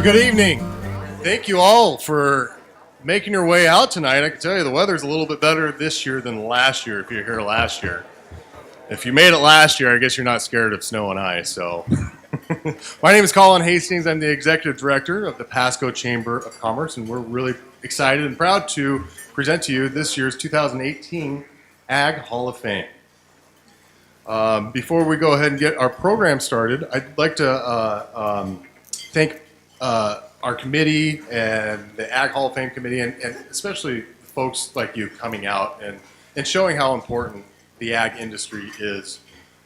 Well, good evening. Thank you all for making your way out tonight. I can tell you the weather's a little bit better this year than last year if you're here last year. If you made it last year, I guess you're not scared of snow and ice. So, my name is Colin Hastings. I'm the Executive Director of the Pasco Chamber of Commerce, and we're really excited and proud to present to you this year's 2018 Ag Hall of Fame. Before we go ahead and get our program started, I'd like to thank our committee and the Ag Hall of Fame committee, and especially folks like you coming out and showing how important the ag industry is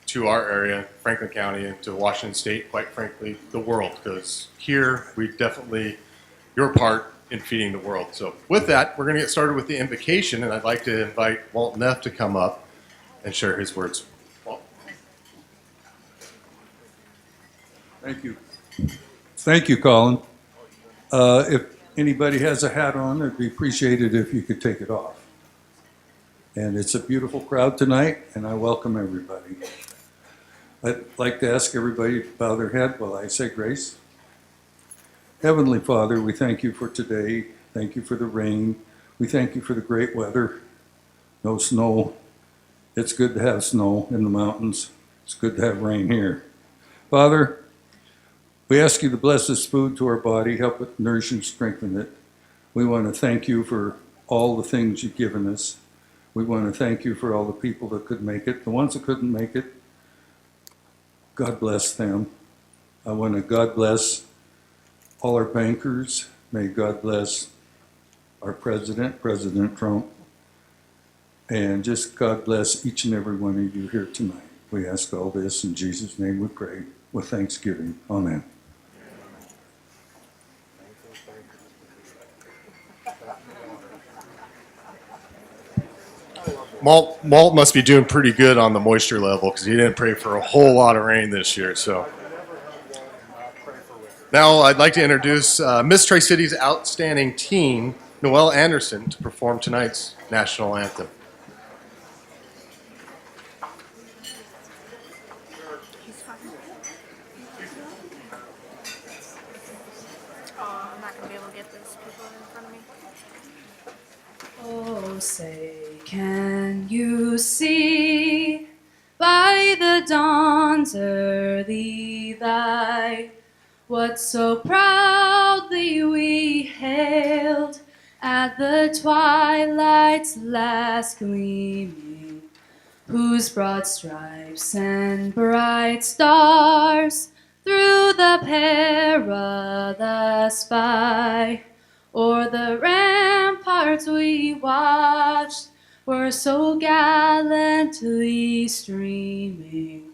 to our area, Franklin County, and to Washington State, quite frankly, the world, because here we definitely, your part in feeding the world. So with that, we're going to get started with the invocation, and I'd like to invite Walt Neff to come up and share his words. Walt. Thank you. Thank you, Colin. If anybody has a hat on, it'd be appreciated if you could take it off. And it's a beautiful crowd tonight, and I welcome everybody. I'd like to ask everybody to bow their head while I say grace. Heavenly Father, we thank you for today. Thank you for the rain. We thank you for the great weather. No snow. It's good to have snow in the mountains. It's good to have rain here. Father, we ask you to bless this food to our body, help it nourish and strengthen it. We want to thank you for all the things you've given us. We want to thank you for all the people that could make it. The ones that couldn't make it, God bless them. I want to God bless all our bankers. May God bless our president, President Trump. And just God bless each and every one of you here tonight. We ask all this in Jesus' name we pray with thanksgiving. Amen. Walt must be doing pretty good on the moisture level because he didn't pray for a whole lot of rain this year. So now I'd like to introduce Miss Tri-City's outstanding teen, Noelle Anderson, to perform tonight's national anthem. I'm not going to be able to get those people in front of me. Oh, say, can you see by the dawn's early light what so proudly we hailed at the twilight's last gleaming, whose broad stripes and bright stars through the perilous fight o'er the ramparts we watched were so gallantly streaming,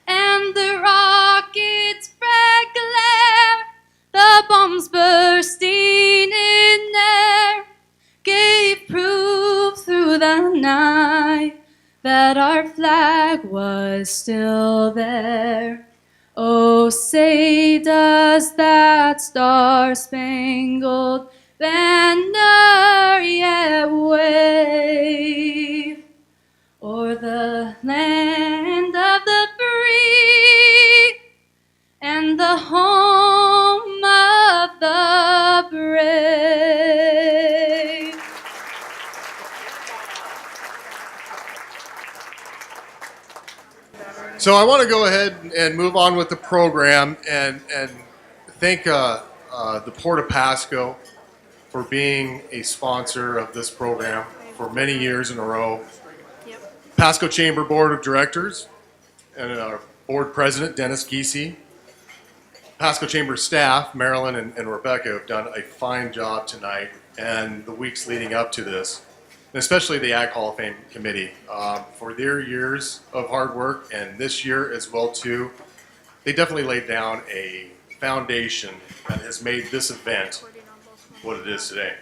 and the rockets' red glare, the bombs bursting in air, gave proof through the night that our flag was still there. Oh, say does that star-spangled banner yet wave o'er the land of the free and the home of the brave? So I want to go ahead and move on with the program and thank the Port of Pasco for being a sponsor of this program for many years in a row. Yep. Pasco Chamber Board of Directors and our Board President, Dennis Giese. Pasco Chamber staff, Marilyn and Rebecca, have done a fine job tonight and the weeks leading up to this, and especially the Ag Hall of Fame Committee for their years of hard work, and this year as well too. They definitely laid down a foundation that has made this event what it is today.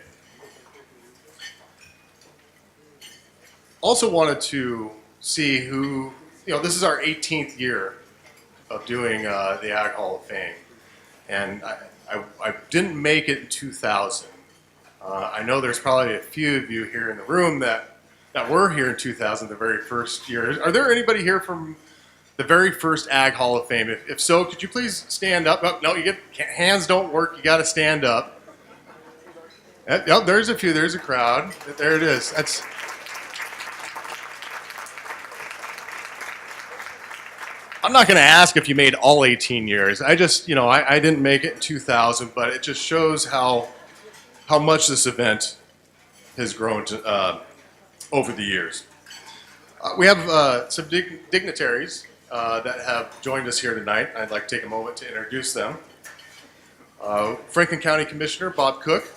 Also wanted to see who, this is our 18th year of doing the Ag Hall of Fame, and I didn't make it in 2000. I know there's probably a few of you here in the room that were here in 2000, the very first year. Are there anybody here from the very first Ag Hall of Fame? If so, could you please stand up? Oh, no, hands don't work. You got to stand up. Oh, there's a few. There's a crowd. There it is. I'm not going to ask if you made all 18 years. I just, I didn't make it in 2000, but it just shows how much this event has grown over the years. We have some dignitaries that have joined us here tonight. I'd like to take a moment to introduce them. Franklin County Commissioner Bob Cook.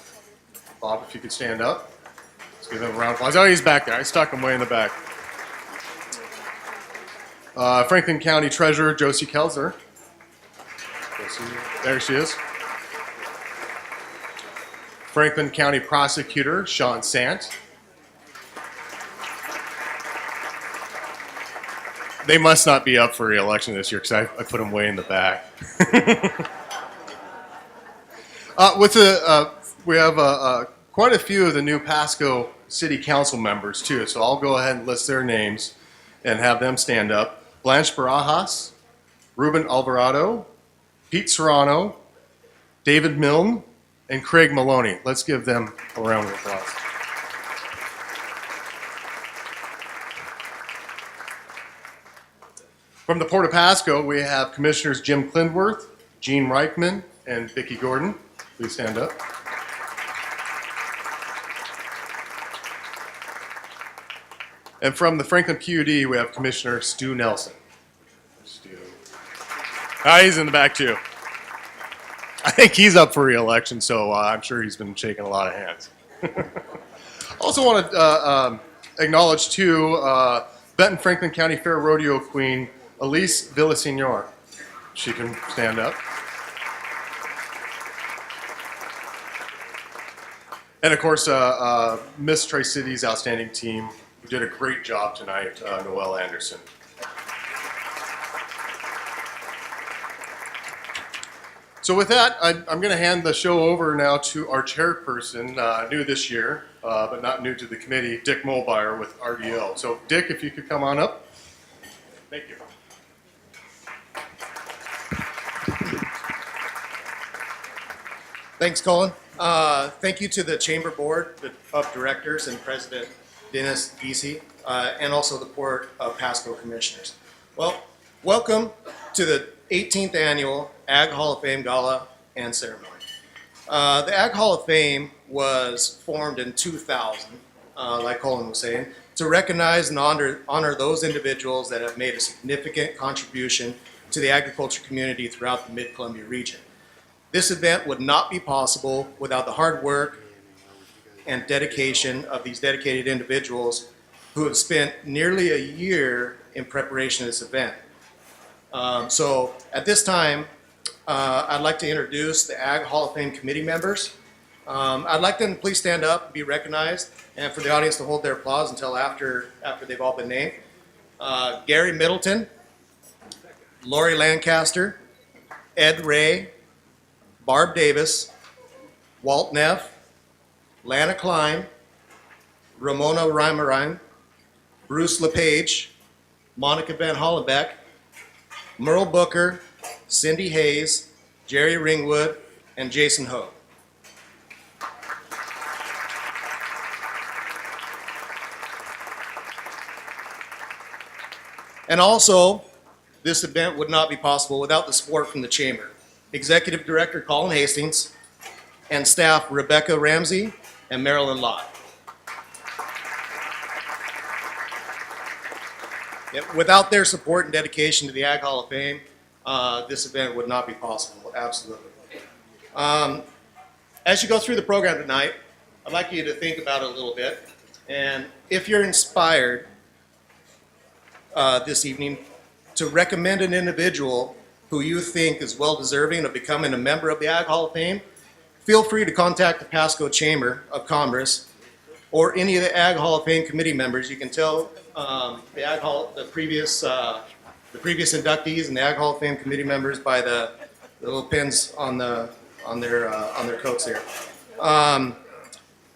Bob, if you could stand up. Let's give him a round of applause. Oh, he's back there. I stuck him way in the back. Franklin County Treasurer Josie Kelsner. There she is. Franklin County Prosecutor Sean Sant. They must not be up for re-election this year because I put them way in the back. We have quite a few of the new Pasco City Council members too, so I'll go ahead and list their names and have them stand up. Blanche Barajas, Ruben Alvarado, Pete Serrano, David Milne, and Craig Maloney. Let's give them a round of applause. From the Port of Pasco, we have Commissioners Jim Klindworth, Gene Reichman, and Vicki Gordon. Please stand up. And from the Franklin PUD, we have Commissioner Stu Nelson. Stu. He's in the back too. I think he's up for re-election, so I'm sure he's been shaking a lot of hands. Also want to acknowledge too Benton Franklin County Fair Rodeo Queen Elise Villaseñor. She can stand up. And of course, Miss Tri-City's outstanding team who did a great job tonight, Noelle Anderson. So with that, I'm going to hand the show over now to our chairperson, new this year, but not new to the committee, Dick Mulbauer with RDO. So Dick, if you could come on up. Thank you. Thanks, Colin. Thank you to the Chamber Board of Directors and President Dennis Giese, and also the Port of Pasco Commissioners. Well, welcome to the 18th Annual Ag Hall of Fame Gala and Ceremony. The Ag Hall of Fame was formed in 2000, like Colin was saying, to recognize and honor those individuals that have made a significant contribution to the agriculture community throughout the Mid-Columbia region. This event would not be possible without the hard work and dedication of these dedicated individuals who have spent nearly a year in preparation of this event. So at this time, I'd like to introduce the Ag Hall of Fame committee members. I'd like them to please stand up and be recognized, and for the audience to hold their applause until after they've all been named. Gary Middleton, Lori Lancaster, Ed Ray, Barb Davis, Walt Neff, Lana Klein, Ramona Reimerine, Bruce LePage, Monica Van Hollenbeck, Merle Booker, Cindy Hayes, Jerry Ringwood, and Jason Ho. And also, this event would not be possible without the support from the Chamber. Executive Director Colin Hastings, and staff Rebecca Ramsey and Marilyn Lott. Without their support and dedication to the Ag Hall of Fame, this event would not be possible, absolutely. As you go through the program tonight, I'd like you to think about it a little bit. And if you're inspired this evening to recommend an individual who you think is well deserving of becoming a member of the Ag Hall of Fame, feel free to contact the Pasco Chamber of Commerce or any of the Ag Hall of Fame committee members. You can tell the Ag Hall, the previous inductees and the Ag Hall of Fame committee members by the little pins on their coats there,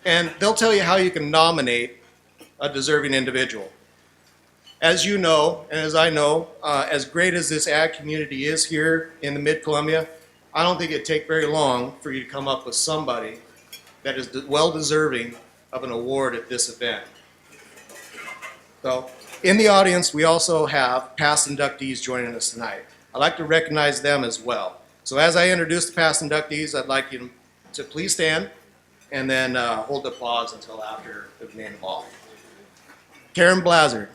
and they'll tell you how you can nominate a deserving individual. As you know, and as I know, as great as this ag community is here in the Mid-Columbia, I don't think it'd take very long for you to come up with somebody that is well deserving of an award at this event. So, in the audience, we also have past inductees joining us tonight. I'd like to recognize them as well. So as I introduce the past inductees, I'd like you to please stand and then hold the applause until after the name of all. Karen Blazard,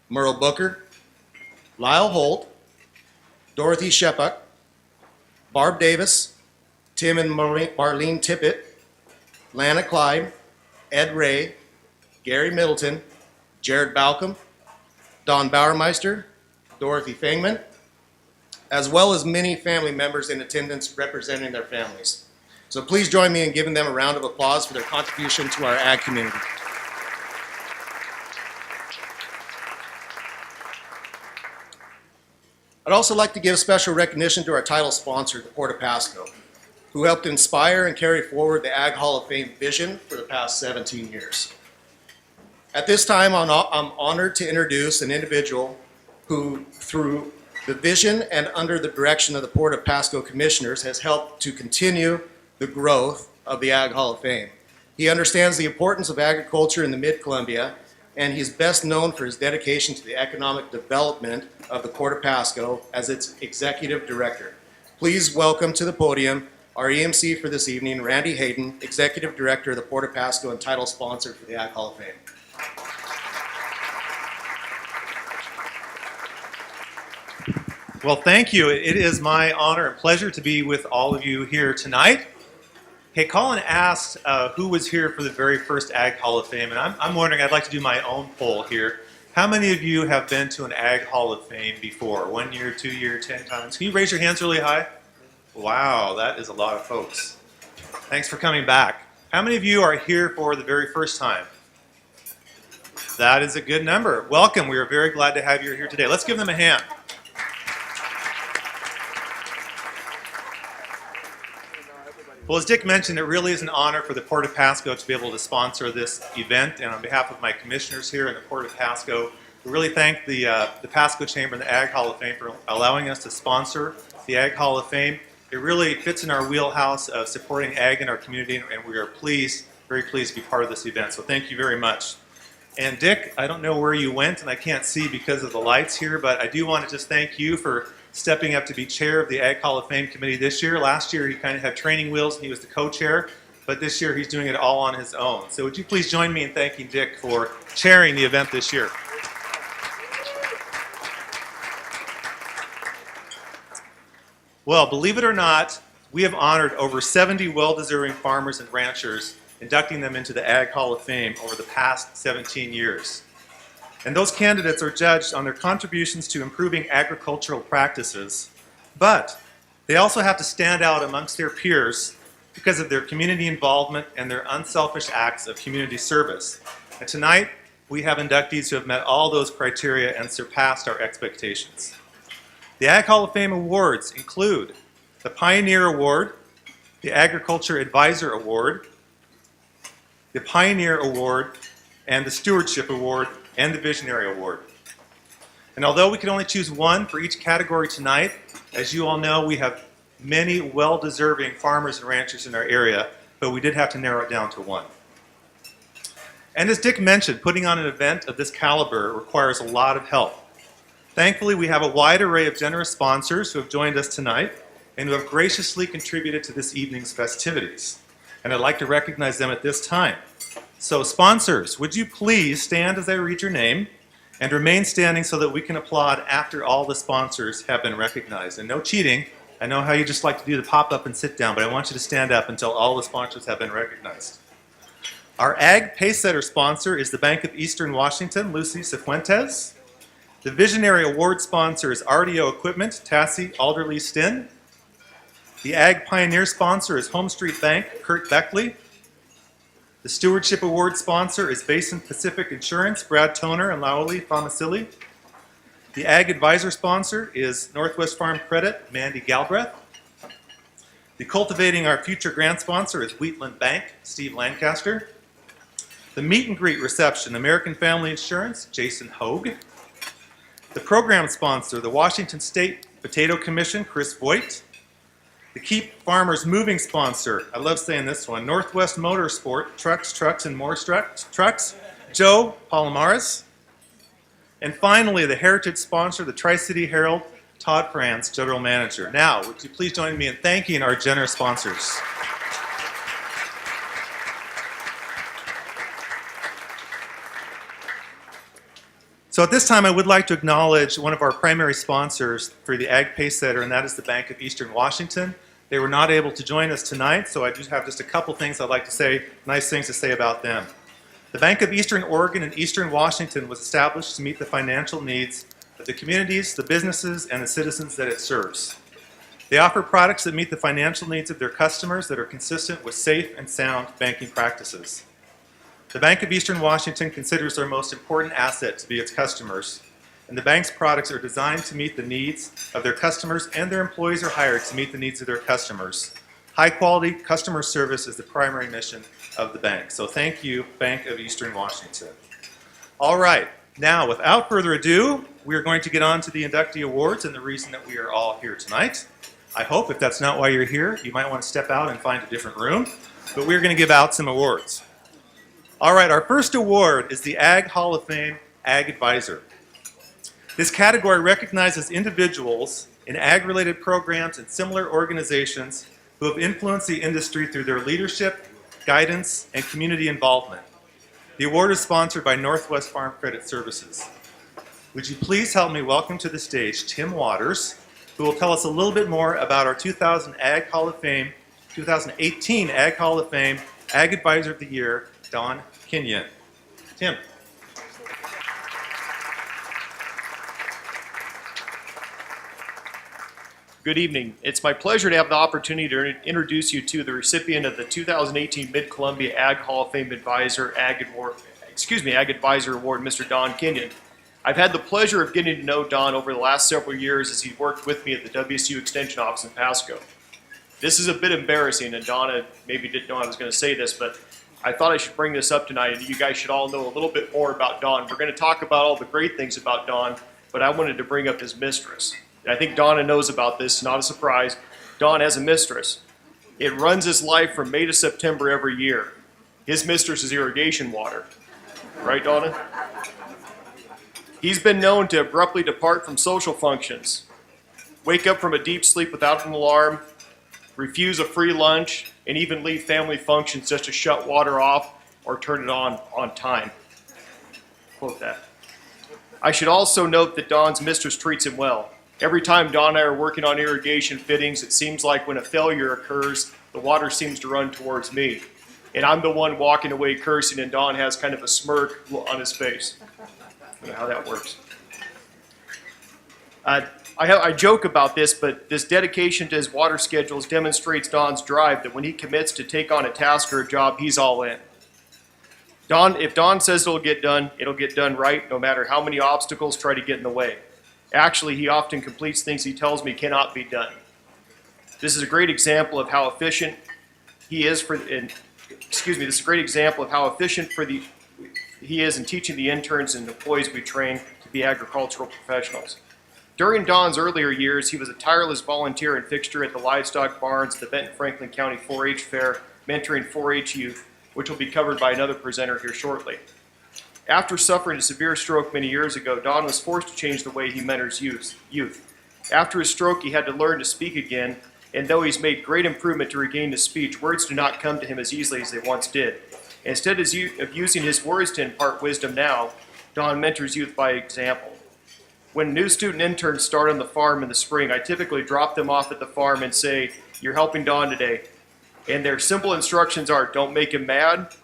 Merle Booker, Lyle Holt, Dorothy Shepuk, Barb Davis, Tim and Marlene Tippett, Lana Clyde, Ed Ray, Gary Middleton, Jared Balcom, Don Bauermeister, Dorothy Fangman, as well as many family members in attendance representing their families. So please join me in giving them a round of applause for their contribution to our ag community. I'd also like to give special recognition to our title sponsor, the Port of Pasco, who helped inspire and carry forward the Ag Hall of Fame vision for the past 17 years. At this time, I'm honored to introduce an individual who, through the vision and under the direction of the Port of Pasco Commissioners, has helped to continue the growth of the Ag Hall of Fame. He understands the importance of agriculture in the Mid-Columbia, and he's best known for his dedication to the economic development of the Port of Pasco as its Executive Director. Please welcome to the podium our EMC for this evening, Randy Hayden, Executive Director of the Port of Pasco and title sponsor for the Ag Hall of Fame. Well, thank you. It is my honor and pleasure to be with all of you here tonight. Hey, Colin asked who was here for the very first Ag Hall of Fame, and I'm wondering, I'd like to do my own poll here. How many of you have been to an Ag Hall of Fame before? 1 year, 2 year, 10 times? Can you raise your hands really high? Wow, that is a lot of folks. Thanks for coming back. How many of you are here for the very first time? That is a good number. Welcome. We are very glad to have you here today. Let's give them a hand. Well, as Dick mentioned, it really is an honor for the Port of Pasco to be able to sponsor this event. And on behalf of my commissioners here in the Port of Pasco, we really thank the Pasco Chamber and the Ag Hall of Fame for allowing us to sponsor the Ag Hall of Fame. It really fits in our wheelhouse of supporting ag in our community, and we are pleased, very pleased to be part of this event. So thank you very much. And Dick, I don't know where you went, and I can't see because of the lights here, but I do want to just thank you for stepping up to be chair of the Ag Hall of Fame committee this year. Last year he kind of had training wheels and he was the co-chair, but this year he's doing it all on his own. So would you please join me in thanking Dick for chairing the event this year. Well, believe it or not, we have honored over 70 well-deserving farmers and ranchers, inducting them into the Ag Hall of Fame over the past 17 years. And those candidates are judged on their contributions to improving agricultural practices, but they also have to stand out amongst their peers because of their community involvement and their unselfish acts of community service. And tonight, we have inductees who have met all those criteria and surpassed our expectations. The Ag Hall of Fame awards include the Pioneer Award, the Agriculture Advisor Award, the Pioneer Award, and the Stewardship Award, and the Visionary Award. And although we can only choose one for each category tonight, as you all know, we have many well-deserving farmers and ranchers in our area, but we did have to narrow it down to one. And as Dick mentioned, putting on an event of this caliber requires a lot of help. Thankfully, we have a wide array of generous sponsors who have joined us tonight and who have graciously contributed to this evening's festivities. And I'd like to recognize them at this time. So sponsors, would you please stand as I read your name and remain standing so that we can applaud after all the sponsors have been recognized. And no cheating. I know how you just like to do the pop up and sit down, but I want you to stand up until all the sponsors have been recognized. Our Ag Pacesetter sponsor is the Bank of Eastern Washington, Lucy Cifuentes. The Visionary Award sponsor is RDO Equipment, Tassie Alderley Stinn. The Ag Pioneer sponsor is Home Street Bank, Kurt Beckley. The Stewardship Award sponsor is Basin Pacific Insurance, Brad Toner and Laoli Famasili. The Ag Advisor sponsor is Northwest Farm Credit, Mandy Galbraith. The Cultivating Our Future grant sponsor is Wheatland Bank, Steve Lancaster. The meet and greet reception, American Family Insurance, Jason Hogue. The program sponsor, the Washington State Potato Commission, Chris Voigt. The Keep Farmers Moving sponsor, I love saying this one, Northwest Motorsport, Trucks, and More Trucks, Joe Palomares. And finally, the heritage sponsor, the Tri-City Herald, Todd Franz, General Manager. Now, would you please join me in thanking our generous sponsors. So at this time, I would like to acknowledge one of our primary sponsors for the Ag Pace Setter, and that is the Bank of Eastern Washington. They were not able to join us tonight, so I do have just a couple things I'd like to say, nice things to say about them. The Bank of Eastern Oregon and Eastern Washington was established to meet the financial needs of the communities, the businesses, and the citizens that it serves. They offer products that meet the financial needs of their customers that are consistent with safe and sound banking practices. The Bank of Eastern Washington considers their most important asset to be its customers, and the bank's products are designed to meet the needs of their customers, and their employees are hired to meet the needs of their customers. High-quality customer service is the primary mission of the bank. So thank you, Bank of Eastern Washington. All right, now without further ado, we are going to get on to the inductee awards and the reason that we are all here tonight. I hope if that's not why you're here, you might want to step out and find a different room, but we're going to give out some awards. All right, our first award is the Ag Hall of Fame Ag Advisor. This category recognizes individuals in ag-related programs and similar organizations who have influenced the industry through their leadership, guidance, and community involvement. The award is sponsored by Northwest Farm Credit Services. Would you please help me welcome to the stage Tim Waters, who will tell us a little bit more about our 2018 Ag Hall of Fame Ag Advisor of the Year, Don Kinion. Tim. Good evening. It's my pleasure to have the opportunity to introduce you to the recipient of the 2018 Mid-Columbia Ag Hall of Fame Advisor Ag Advisor Award, Mr. Don Kinion. I've had the pleasure of getting to know Don over the last several years as he worked with me at the WSU Extension Office in Pasco. This is a bit embarrassing, and Donna maybe didn't know I was going to say this, but I thought I should bring this up tonight, and you guys should all know a little bit more about Don. We're going to talk about all the great things about Don, but I wanted to bring up his mistress. I think Donna knows about this, not a surprise. Don has a mistress. It runs his life from May to September every year. His mistress is irrigation water. Right, Donna? He's been known to abruptly depart from social functions, wake up from a deep sleep without an alarm, refuse a free lunch, and even leave family functions just to shut water off or turn it on time. Quote that. I should also note that Don's mistress treats him well. Every time Don and I are working on irrigation fittings, it seems like when a failure occurs, the water seems to run towards me. And I'm the one walking away cursing, and Don has kind of a smirk on his face. I don't know how that works. I joke about this, but this dedication to his water schedules demonstrates Don's drive that when he commits to take on a task or a job, he's all in. If Don says it'll get done right, no matter how many obstacles try to get in the way. Actually, he often completes things he tells me cannot be done. This is a great example of how efficient he is he is in teaching the interns and employees we train to be agricultural professionals. During Don's earlier years, he was a tireless volunteer and fixture at the livestock barns at the Benton-Franklin County 4-H Fair, mentoring 4-H youth, which will be covered by another presenter here shortly. After suffering a severe stroke many years ago, Don was forced to change the way he mentors youth. After his stroke, he had to learn to speak again, and though he's made great improvement to regain his speech, words do not come to him as easily as they once did. Instead of using his words to impart wisdom now, Don mentors youth by example. When new student interns start on the farm in the spring, I typically drop them off at the farm and say, "You're helping Don today." And their simple instructions are, don't make him mad.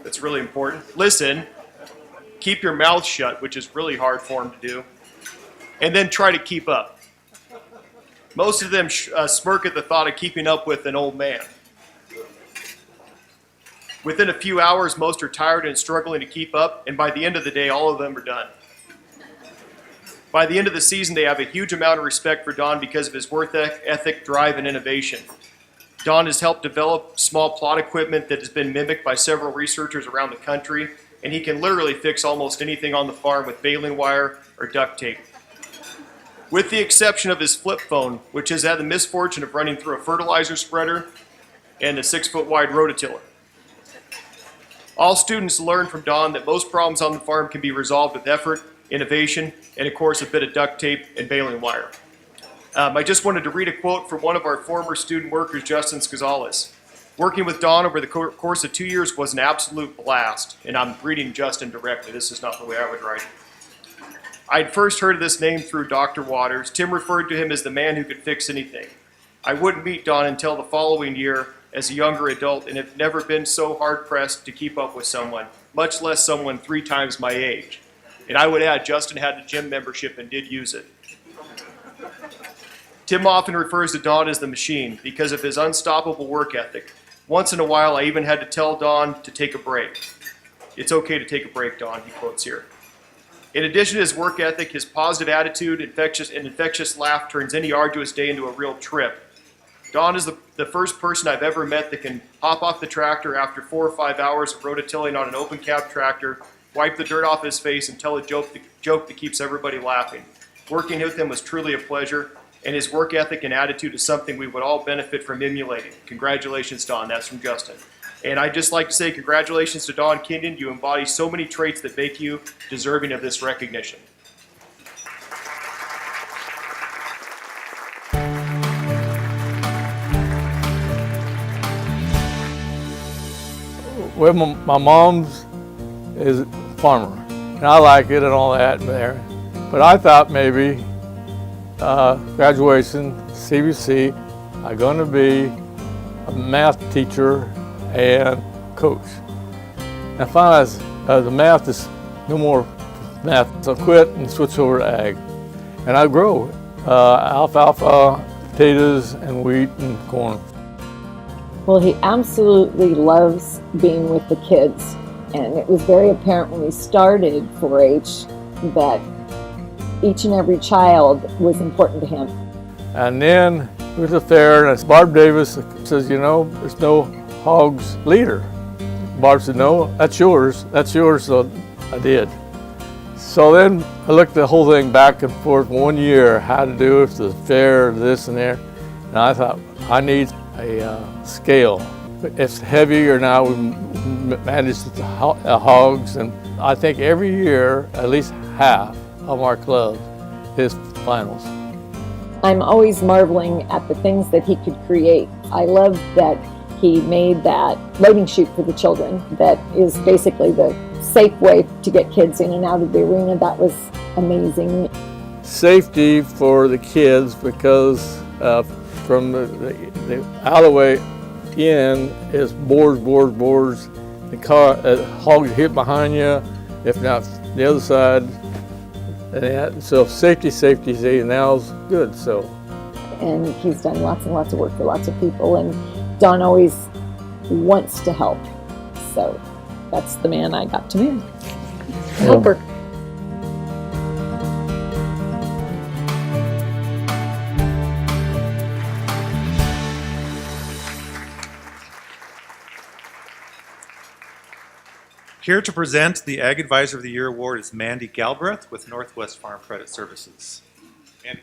That's really important. Listen, keep your mouth shut, which is really hard for him to do, and then try to keep up. Most of them smirk at the thought of keeping up with an old man. Within a few hours, most are tired and struggling to keep up, and by the end of the day, all of them are done. By the end of the season, they have a huge amount of respect for Don because of his work ethic, drive, and innovation. Don has helped develop small plot equipment that has been mimicked by several researchers around the country, and he can literally fix almost anything on the farm with baling wire or duct tape. With the exception of his flip phone, which has had the misfortune of running through a fertilizer spreader and a 6-foot wide rototiller. All students learn from Don that most problems on the farm can be resolved with effort, innovation, and of course a bit of duct tape and baling wire. I just wanted to read a quote from one of our former student workers, Justin Scazales. Working with Don over the course of 2 years was an absolute blast, and I'm reading Justin directly. This is not the way I would write. I had first heard of this name through Dr. Waters. Tim referred to him as the man who could fix anything. I wouldn't meet Don until the following year as a younger adult and have never been so hard-pressed to keep up with someone, much less someone 3 times my age. And I would add, Justin had a gym membership and did use it. Tim often refers to Don as the machine because of his unstoppable work ethic. Once in a while, I even had to tell Don to take a break. It's okay to take a break, Don, he quotes here. In addition to his work ethic, his positive attitude, infectious laugh turns any arduous day into a real trip. Don is the first person I've ever met that can hop off the tractor after 4 or 5 hours of rototilling on an open cab tractor, wipe the dirt off his face, and tell a joke that keeps everybody laughing. Working with him was truly a pleasure, and his work ethic and attitude is something we would all benefit from emulating. Congratulations, Don. That's from Justin. And I'd just like to say congratulations to Don Kinion. You embody so many traits that make you deserving of this recognition. Well, my mom's is a farmer, and I like it and all that there. But I thought maybe graduation, CBC, I'm going to be a math teacher and coach. And I found the math is no more math, so I quit and switch over to ag. And I grow alfalfa, potatoes, and wheat and corn. Well, he absolutely loves being with the kids. And it was very apparent when we started 4-H that each and every child was important to him. And then we was a fair, and Barb Davis says, you know, there's no hogs leader. Barb said, no, that's yours, so I did. So then I looked the whole thing back and forth 1 year, how to do it, the fair, this and there. And I thought, I need a scale. It's heavy or not, we managed the hogs, and I think every year, at least half of our club is finals. I'm always marveling at the things that he could create. I love that he made that loading chute for the children that is basically the safe way to get kids in and out of the arena. That was amazing. Safety for the kids, because from the alleyway in is boards. The car, hogs hit behind you, if not the other side. And so safety, and now's good. So. And he's done lots and lots of work for lots of people, and Don always wants to help. So that's the man I got to marry. Helper. Here to present the Ag Advisor of the Year award is Mandy Galbraith with Northwest Farm Credit Services. Mandy.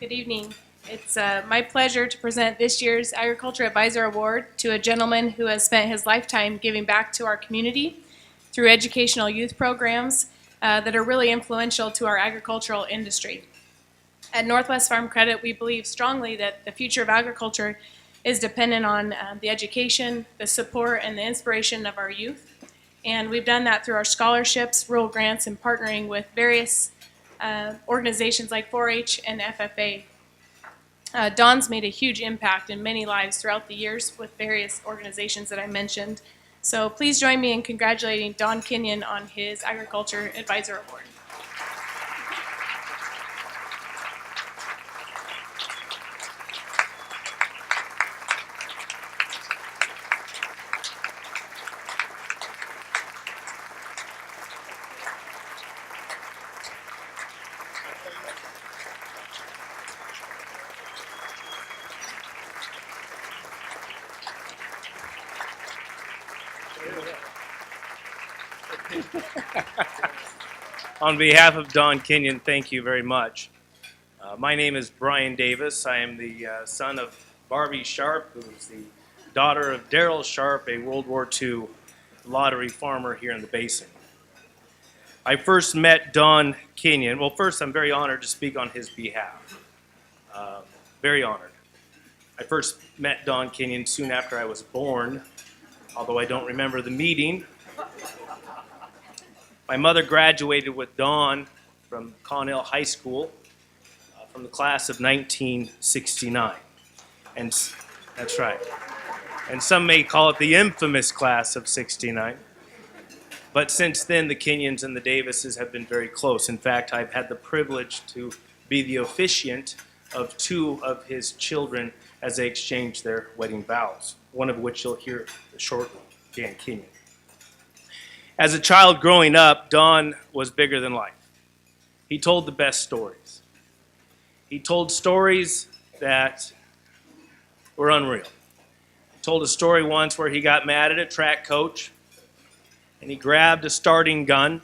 Good evening. It's my pleasure to present this year's Agriculture Advisor Award to a gentleman who has spent his lifetime giving back to our community through educational youth programs that are really influential to our agricultural industry. At Northwest Farm Credit, we believe strongly that the future of agriculture is dependent on the education, the support, and the inspiration of our youth. And we've done that through our scholarships, rural grants, and partnering with various organizations like 4-H and FFA. Don's made a huge impact in many lives throughout the years with various organizations that I mentioned. So please join me in congratulating Don Kinion on his Agriculture Advisor Award. On behalf of Don Kinion, thank you very much. My name is Brian Davis. I am the son of Barbie Sharp, who is the daughter of Darrell Sharp, a World War II lottery farmer here in the basin. I first met Don Kinion. Well, first, I'm very honored to speak on his behalf. Very honored. I first met Don Kinion soon after I was born, although I don't remember the meeting. My mother graduated with Don from Connell High School from the class of 1969. And that's right. And some may call it the infamous class of 69. But since then, the Kinions and the Davises have been very close. In fact, I've had the privilege to be the officiant of two of his children as they exchange their wedding vows, one of which you'll hear shortly, Dan Kinion. As a child growing up, Don was bigger than life. He told the best stories. He told stories that were unreal. He told a story once where he got mad at a track coach and he grabbed a starting gun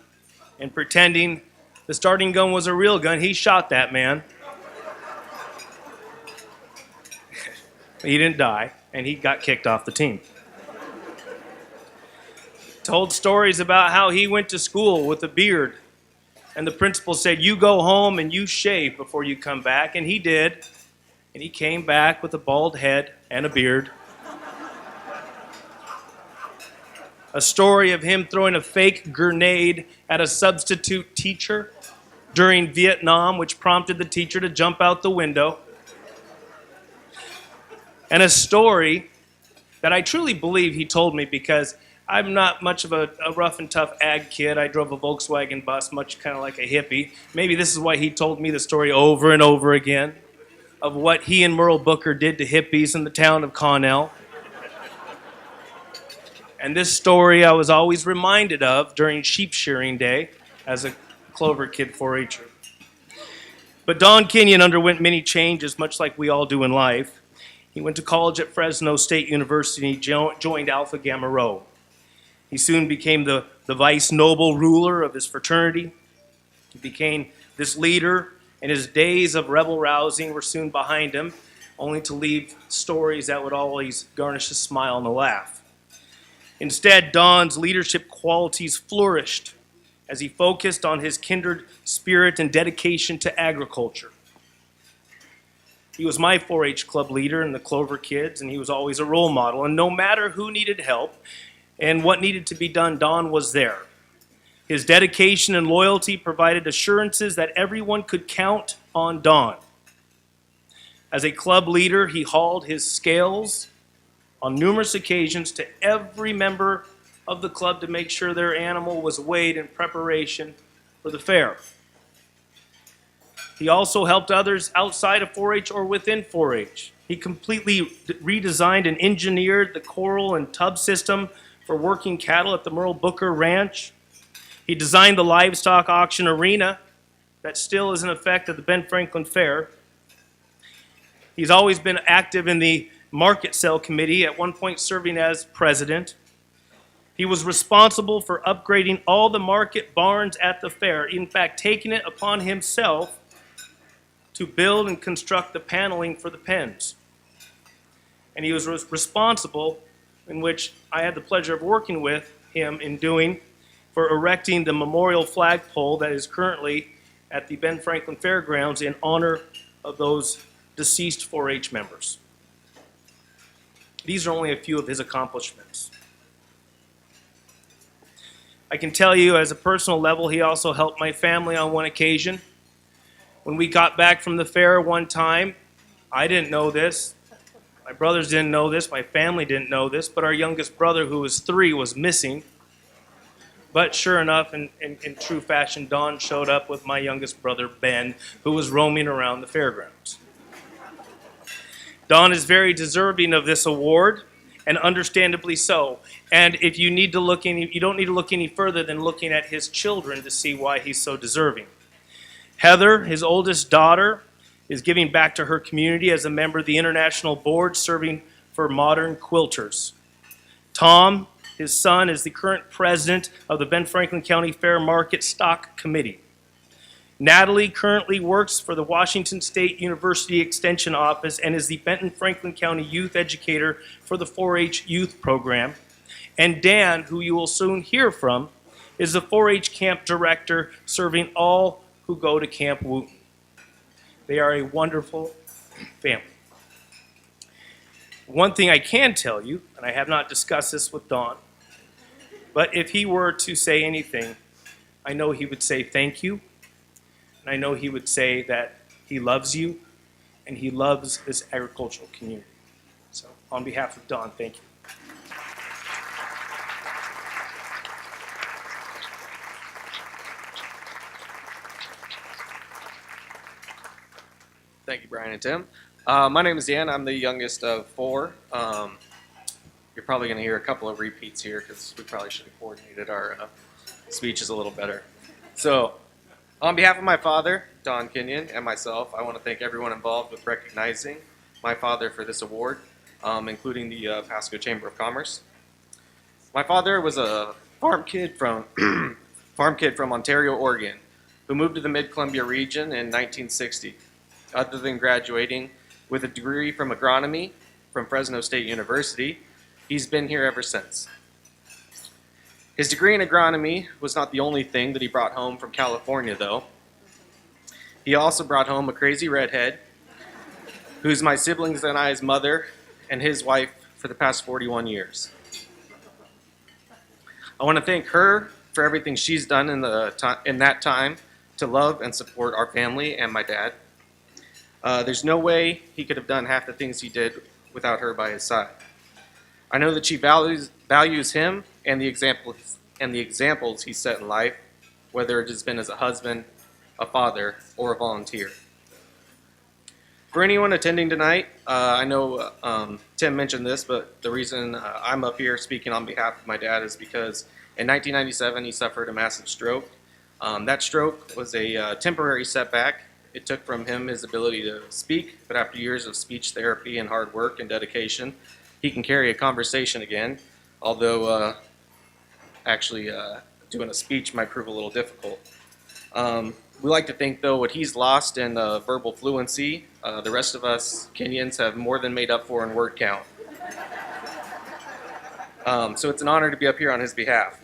and pretending the starting gun was a real gun, he shot that man. He didn't die, and he got kicked off the team. Told stories about how he went to school with a beard, and the principal said, "You go home and you shave before you come back," and he did, and he came back with a bald head and a beard. A story of him throwing a fake grenade at a substitute teacher during Vietnam, which prompted the teacher to jump out the window. And a story that I truly believe he told me because I'm not much of a rough and tough ag kid. I drove a Volkswagen bus, much kind of like a hippie. Maybe this is why he told me the story over and over again of what he and Merle Booker did to hippies in the town of Connell. And this story I was always reminded of during sheep shearing day as a Clover Kid 4-H'er. But Don Kinion underwent many changes, much like we all do in life. He went to college at Fresno State University and he joined Alpha Gamma Rho. He soon became the vice noble ruler of his fraternity. He became this leader, and his days of rebel rousing were soon behind him, only to leave stories that would always garnish a smile and a laugh. Instead, Don's leadership qualities flourished as he focused on his kindred spirit and dedication to agriculture. He was my 4-H club leader in the Clover Kids, and he was always a role model. And no matter who needed help and what needed to be done, Don was there. His dedication and loyalty provided assurances that everyone could count on Don. As a club leader, he hauled his scales on numerous occasions to every member of the club to make sure their animal was weighed in preparation for the fair. He also helped others outside of 4-H or within 4-H. He completely redesigned and engineered the corral and tub system for working cattle at the Merle Booker Ranch. He designed the livestock auction arena that still is in effect at the Ben Franklin Fair. He's always been active in the market sale committee, at one point serving as president. He was responsible for upgrading all the market barns at the fair, in fact, taking it upon himself to build and construct the paneling for the pens. And he was responsible, in which I had the pleasure of working with him in doing, for erecting the memorial flagpole that is currently at the Ben Franklin Fairgrounds in honor of those deceased 4-H members. These are only a few of his accomplishments. I can tell you, as a personal level, he also helped my family on one occasion. When we got back from the fair one time, I didn't know this, my brothers didn't know this, my family didn't know this, but our youngest brother, who was 3, was missing. But sure enough, in true fashion, Don showed up with my youngest brother, Ben, who was roaming around the fairgrounds. Don is very deserving of this award, and understandably so. And if you need to look you don't need to look any further than looking at his children to see why he's so deserving. Heather, his oldest daughter, is giving back to her community as a member of the International Board serving for modern quilters. Tom, His son is the current president of the Ben Franklin County Fair Market Stock Committee. Natalie currently works for the Washington State University Extension Office and is the Benton Franklin County Youth Educator for the 4-H Youth Program. And Dan, who you will soon hear from, is the 4-H Camp Director serving all who go to Camp Wooten. They are a wonderful family. One thing I can tell you, and I have not discussed this with Don, but if he were to say anything, I know he would say thank you, and I know he would say that he loves you, and he loves this agricultural community. So on behalf of Don, thank you. Thank you, Brian and Tim. My name is Dan. I'm the youngest of four. You're probably going to hear a couple of repeats here because we probably should have coordinated our speeches a little better. So, on behalf of my father, Don Kinion, and myself, I want to thank everyone involved with recognizing my father for this award, including the Pasco Chamber of Commerce. My father was a farm kid from Ontario, Oregon, who moved to the Mid-Columbia region in 1960. Other than graduating with a degree from agronomy from Fresno State University, he's been here ever since. His degree in agronomy was not the only thing that he brought home from California, though. He also brought home a crazy redhead, who's my siblings and I's mother and his wife for the past 41 years. I want to thank her for everything she's done in that time to love and support our family and my dad. There's no way he could have done half the things he did without her by his side. I know that she values him and the examples he set in life, whether it has been as a husband, a father, or a volunteer. For anyone attending tonight, I know Tim mentioned this, but the reason I'm up here speaking on behalf of my dad is because in 1997 he suffered a massive stroke. That stroke was a temporary setback. It took from him his ability to speak, but after years of speech therapy and hard work and dedication, he can carry a conversation again, although doing a speech might prove a little difficult. We like to think, though, what he's lost in verbal fluency, the rest of us Kenyans have more than made up for in word count. So it's an honor to be up here on his behalf.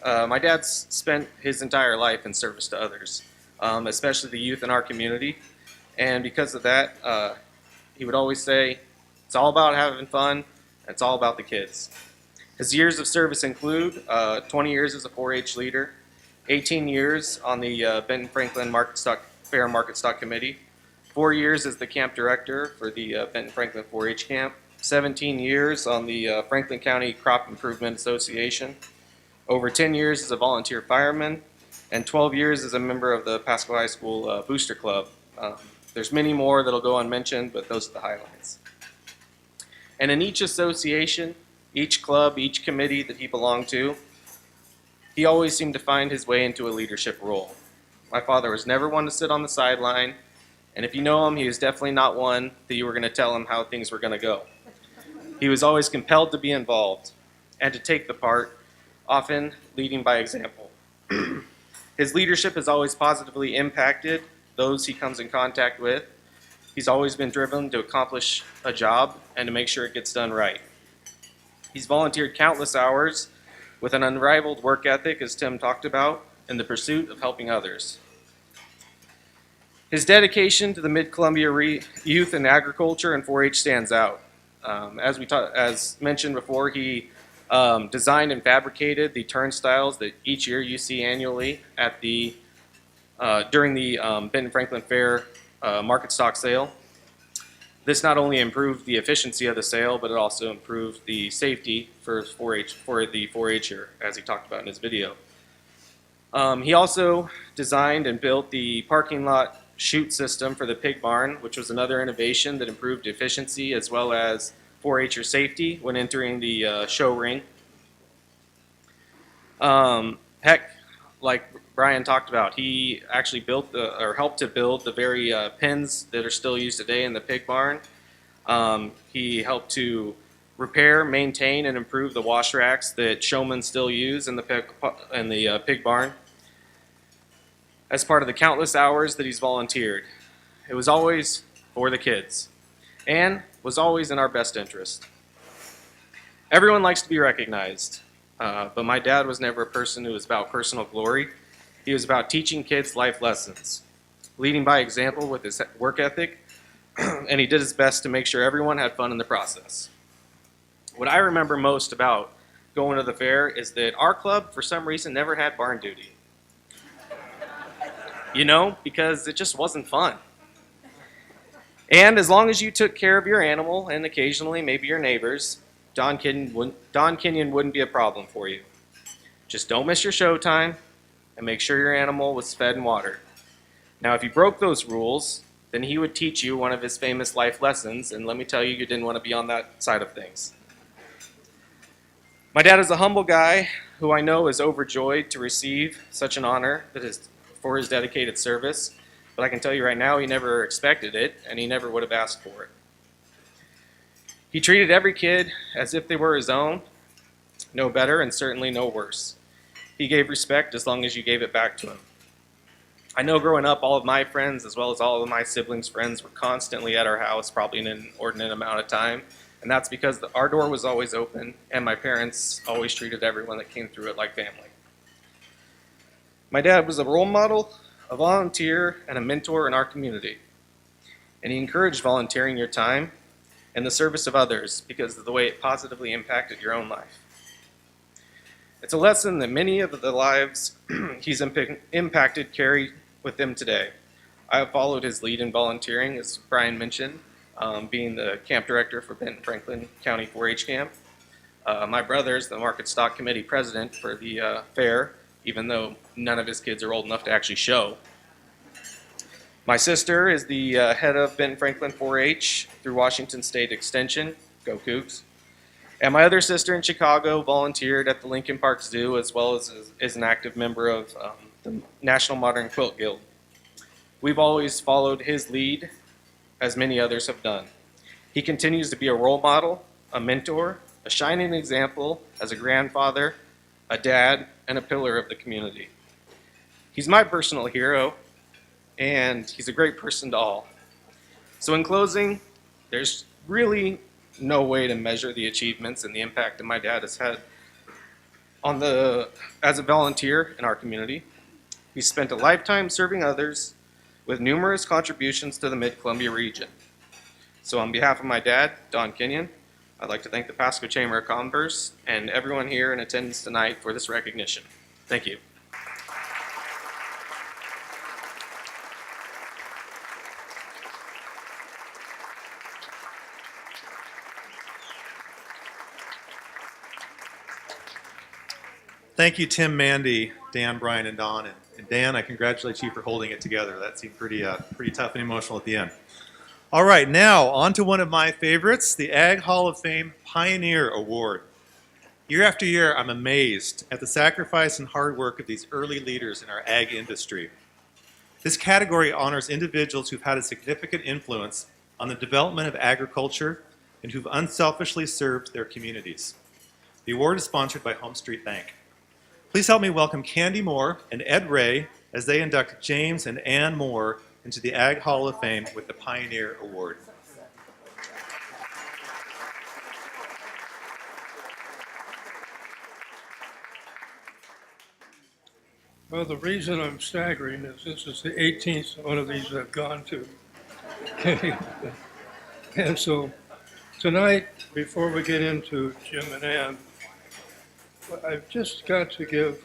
My dad's spent his entire life in service to others. Especially the youth in our community. And because of that, he would always say, it's all about having fun, and it's all about the kids. His years of service include 20 years as a 4-H leader, 18 years on the Benton Franklin Fair Market Stock Committee, 4 years as the camp director for the Benton Franklin 4-H camp, 17 years on the Franklin County Crop Improvement Association, over 10 years as a volunteer fireman, and 12 years as a member of the Pasco High School Booster Club. There's many more that'll go unmentioned, but those are the highlights. And in each association, each club, each committee that he belonged to, he always seemed to find his way into a leadership role. My father was never one to sit on the sideline, and if you know him, he was definitely not one that you were going to tell him how things were going to go. He was always compelled to be involved and to take the part, often leading by example. His leadership has always positively impacted those he comes in contact with. He's always been driven to accomplish a job and to make sure it gets done right. He's volunteered countless hours with an unrivaled work ethic, as Tim talked about, in the pursuit of helping others. His dedication to the Mid-Columbia youth and agriculture and 4-H stands out. As mentioned before, he designed and fabricated the turnstiles that each year you see annually at during the Benton Franklin Fair market stock sale. This not only improved the efficiency of the sale, but it also improved the safety for the 4-H'er, as he talked about in his video. He also designed and built the parking lot chute system for the pig barn, which was another innovation that improved efficiency as well as 4-H'er safety when entering the show ring. Like Brian talked about, he actually helped to build the very pens that are still used today in the pig barn. He helped to repair, maintain, and improve the wash racks that showmen still use in the pig barn. As part of the countless hours that he's volunteered, it was always for the kids and was always in our best interest. Everyone likes to be recognized, but my dad was never a person who was about personal glory. He was about teaching kids life lessons, leading by example with his work ethic, and he did his best to make sure everyone had fun in the process. What I remember most about going to the fair is that our club, for some reason, never had barn duty. You know, because it just wasn't fun. And as long as you took care of your animal and occasionally maybe your neighbors, Don Kinion wouldn't be a problem for you. Just don't miss your show time and make sure your animal was fed and watered. Now, if you broke those rules, then he would teach you one of his famous life lessons, and let me tell you, you didn't want to be on that side of things. My dad is a humble guy who I know is overjoyed to receive such an honor that is for his dedicated service, but I can tell you right now, he never expected it, and he never would have asked for it. He treated every kid as if they were his own, no better and certainly no worse. He gave respect as long as you gave it back to him. I know growing up, all of my friends, as well as all of my siblings' friends, were constantly at our house, probably in an inordinate amount of time, and that's because our door was always open, and my parents always treated everyone that came through it like family. My dad was a role model, a volunteer, and a mentor in our community. And he encouraged volunteering your time and the service of others because of the way it positively impacted your own life. It's a lesson that many of the lives he's impacted carry with him today. I have followed his lead in volunteering, as Brian mentioned, being the camp director for Benton Franklin County 4-H camp. My brother is the Market Stock Committee president for the fair, even though none of his kids are old enough to actually show. My sister is the head of Benton Franklin 4-H through Washington State Extension, go Cougs. And my other sister in Chicago volunteered at the Lincoln Park Zoo as well as is an active member of the National Modern Quilt Guild. We've always followed his lead, as many others have done. He continues to be a role model, a mentor, a shining example as a grandfather, a dad, and a pillar of the community. He's my personal hero, and he's a great person to all. So in closing, there's really no way to measure the achievements and the impact that my dad has had as a volunteer in our community. He spent a lifetime serving others with numerous contributions to the Mid-Columbia region. So on behalf of my dad, Don Kinion, I'd like to thank the Pasco Chamber of Commerce and everyone here in attendance tonight for this recognition. Thank you. Thank you, Tim, Mandy, Dan, Brian, and Don. And Dan, I congratulate you for holding it together. That seemed pretty tough and emotional at the end. All right, now on to one of my favorites, the Ag Hall of Fame Pioneer Award. Year after year, I'm amazed at the sacrifice and hard work of these early leaders in our ag industry. This category honors individuals who've had a significant influence on the development of agriculture and who've unselfishly served their communities. The award is sponsored by Home Street Bank. Please help me welcome Candy Moore and Ed Ray as they induct James and Ann Moore into the Ag Hall of Fame with the Pioneer Award. Well, the reason I'm staggering is this is the 18th one of these I've gone to. Okay. And so tonight, before we get into Jim and Ann, I've just got to give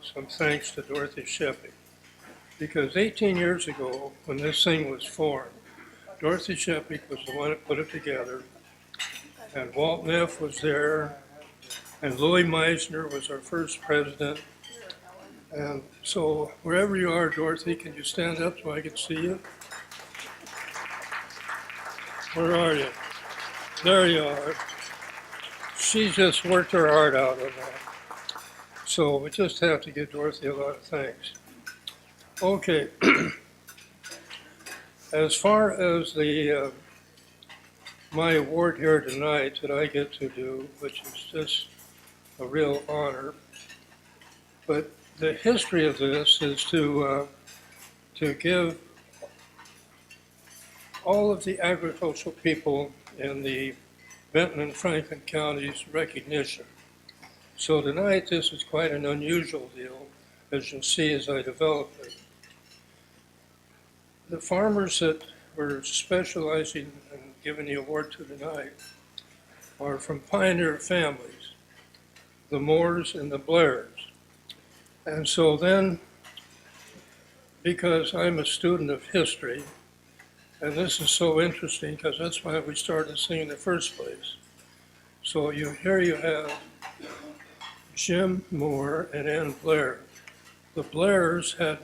some thanks to Dorothy Sheppy. Because 18 years ago, when this thing was formed, Dorothy Sheppy was the one that put it together, and Walt Neff was there, and Louis Meisner was our first president. And so wherever you are, Dorothy, can you stand up so I can see you? Where are you? There you are. She just worked her heart out on that. So we just have to give Dorothy a lot of thanks. Okay. As far as the my award here tonight that I get to do, which is just a real honor. But the history of this is to give all of the agricultural people in the Benton and Franklin counties recognition. So tonight, this is quite an unusual deal, as you'll see as I develop it. The farmers that we're specializing and giving the award to tonight are from pioneer families, the Moores and the Blairs. And so then, because I'm a student of history, and this is so interesting because that's why we started singing in the first place. So here you have Jim Moore and Ann Blair. The Blairs had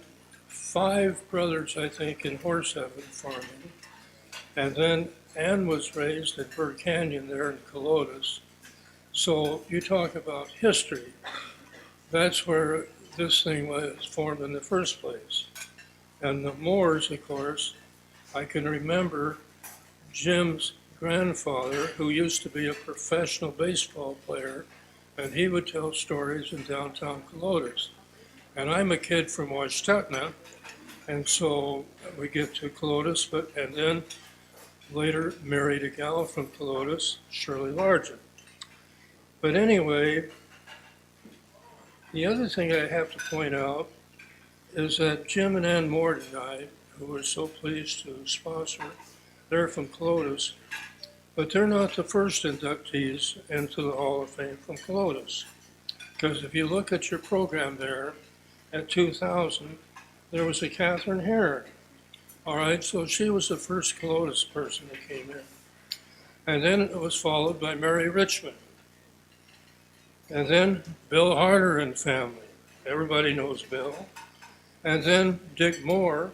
5 brothers, I think, in horse heaven farming. And then Ann was raised at Burr Canyon there in Colotus. So you talk about history. That's where this thing was formed in the first place. And the Moores, of course, I can remember Jim's grandfather, who used to be a professional baseball player, and he would tell stories in downtown Colotus. And I'm a kid from Washtenaw, and so we get to Colotus, and then later married a gal from Colotus, Shirley Largent. But anyway, the other thing I have to point out is that Jim and Ann Moore tonight, who we're so pleased to sponsor, they're from Colotus, but they're not the first inductees into the Hall of Fame from Colotus. Because if you look at your program there, at 2000, there was a Catherine Heron. All right, so she was the first Colotus person that came in. And then it was followed by Mary Richmond. And then Bill Harder and family. Everybody knows Bill. And then Dick Moore,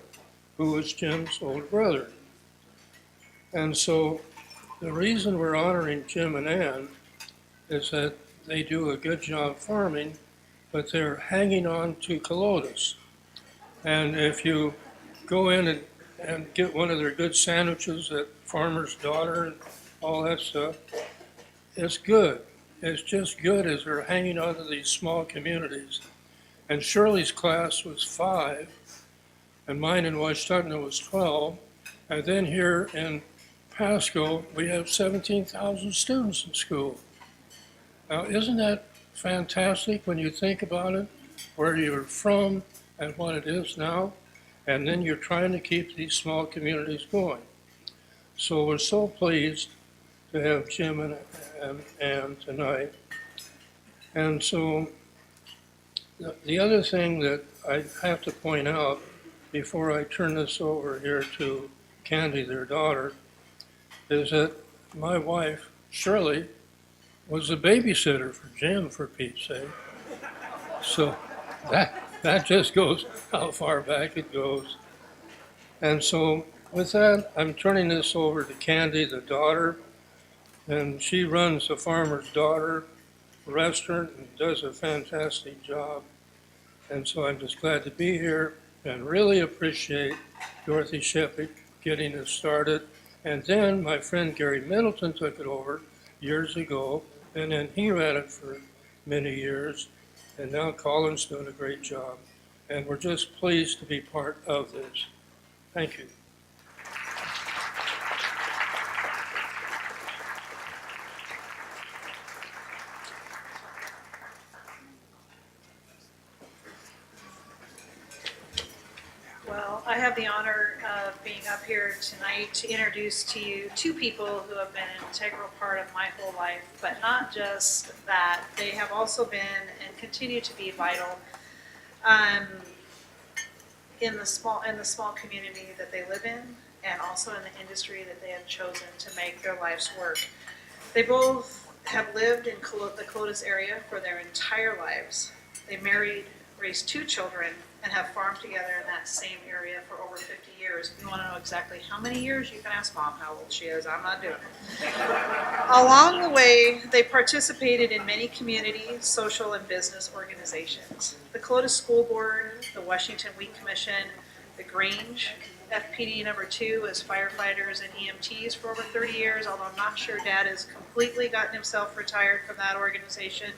who was Jim's older brother. And so the reason we're honoring Jim and Ann is that they do a good job farming, but they're hanging on to Colotus. And if you go in and get one of their good sandwiches at Farmer's Daughter and all that stuff, it's good. It's just good as they're hanging on to these small communities. And Shirley's class was 5, and mine in Washtenaw was 12. And then here in Pasco, we have 17,000 students in school. Now, isn't that fantastic when you think about it, where you're from and what it is now? And then you're trying to keep these small communities going. So we're so pleased to have Jim and Ann tonight. And so the other thing that I have to point out before I turn this over here to Candy, their daughter, is that my wife, Shirley, was a babysitter for Jim, for Pete's sake. So that just goes how far back it goes. And so with that, I'm turning this over to Candy, the daughter, and she runs the Farmer's Daughter restaurant and does a fantastic job. And so I'm just glad to be here and really appreciate Dorothy Shepard getting us started. And then my friend Gary Middleton took it over years ago, and then he ran it for many years. And now Colin's doing a great job. And we're just pleased to be part of this. Thank you. Well, I have the honor of being up here tonight to introduce to you 2 people who have been an integral part of my whole life, but not just that. They have also been and continue to be vital in the small community that they live in, and also in the industry that they have chosen to make their life's work. They both have lived in the Colotus area for their entire lives. They married, raised 2 children, and have farmed together in that same area for over 50 years. If you want to know exactly how many years, you can ask Mom how old she is. I'm not doing it. Along the way, they participated in many community, social, and business organizations. The Colotus School Board, the Washington Wheat Commission, the Grange, FPD number 2 as firefighters and EMTs for over 30 years, although I'm not sure Dad has completely gotten himself retired from that organization.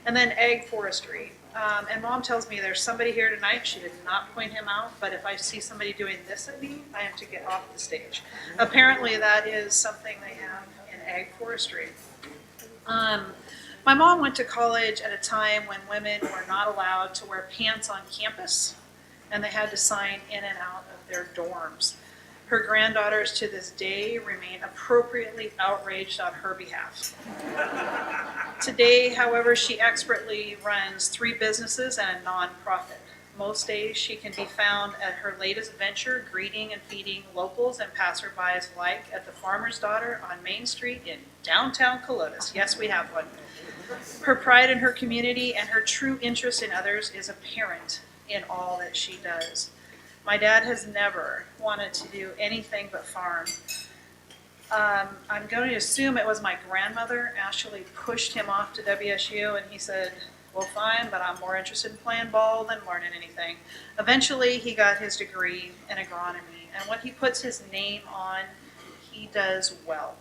And then ag forestry. And Mom tells me there's somebody here tonight. She did not point him out, but if I see somebody doing this at me, I am to get off the stage. Apparently that is something they have in ag forestry. My mom went to college at a time when women were not allowed to wear pants on campus, and they had to sign in and out of their dorms. Her granddaughters to this day remain appropriately outraged on her behalf. Today, however, she expertly runs 3 businesses and a nonprofit. Most days she can be found at her latest venture, greeting and feeding locals and passerbys alike at the Farmer's Daughter on Main Street in downtown Colotus. Yes, we have one. Her pride in her community and her true interest in others is apparent in all that she does. My dad has never wanted to do anything but farm. I'm going to assume it was my grandmother actually pushed him off to WSU, and he said, well, fine, but I'm more interested in playing ball than learning anything. Eventually, he got his degree in agronomy, and what he puts his name on, he does well.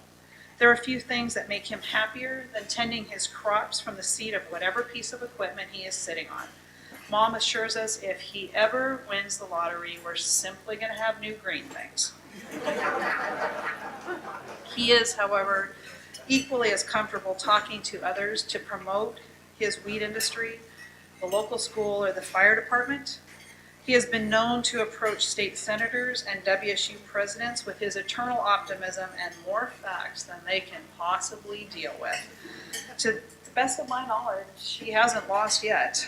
There are a few things that make him happier than tending his crops from the seat of whatever piece of equipment he is sitting on. Mom assures us if he ever wins the lottery, we're simply going to have new green things. He is, however, equally as comfortable talking to others to promote his wheat industry, the local school, or the fire department. He has been known to approach state senators and WSU presidents with his eternal optimism and more facts than they can possibly deal with. To the best of my knowledge, he hasn't lost yet.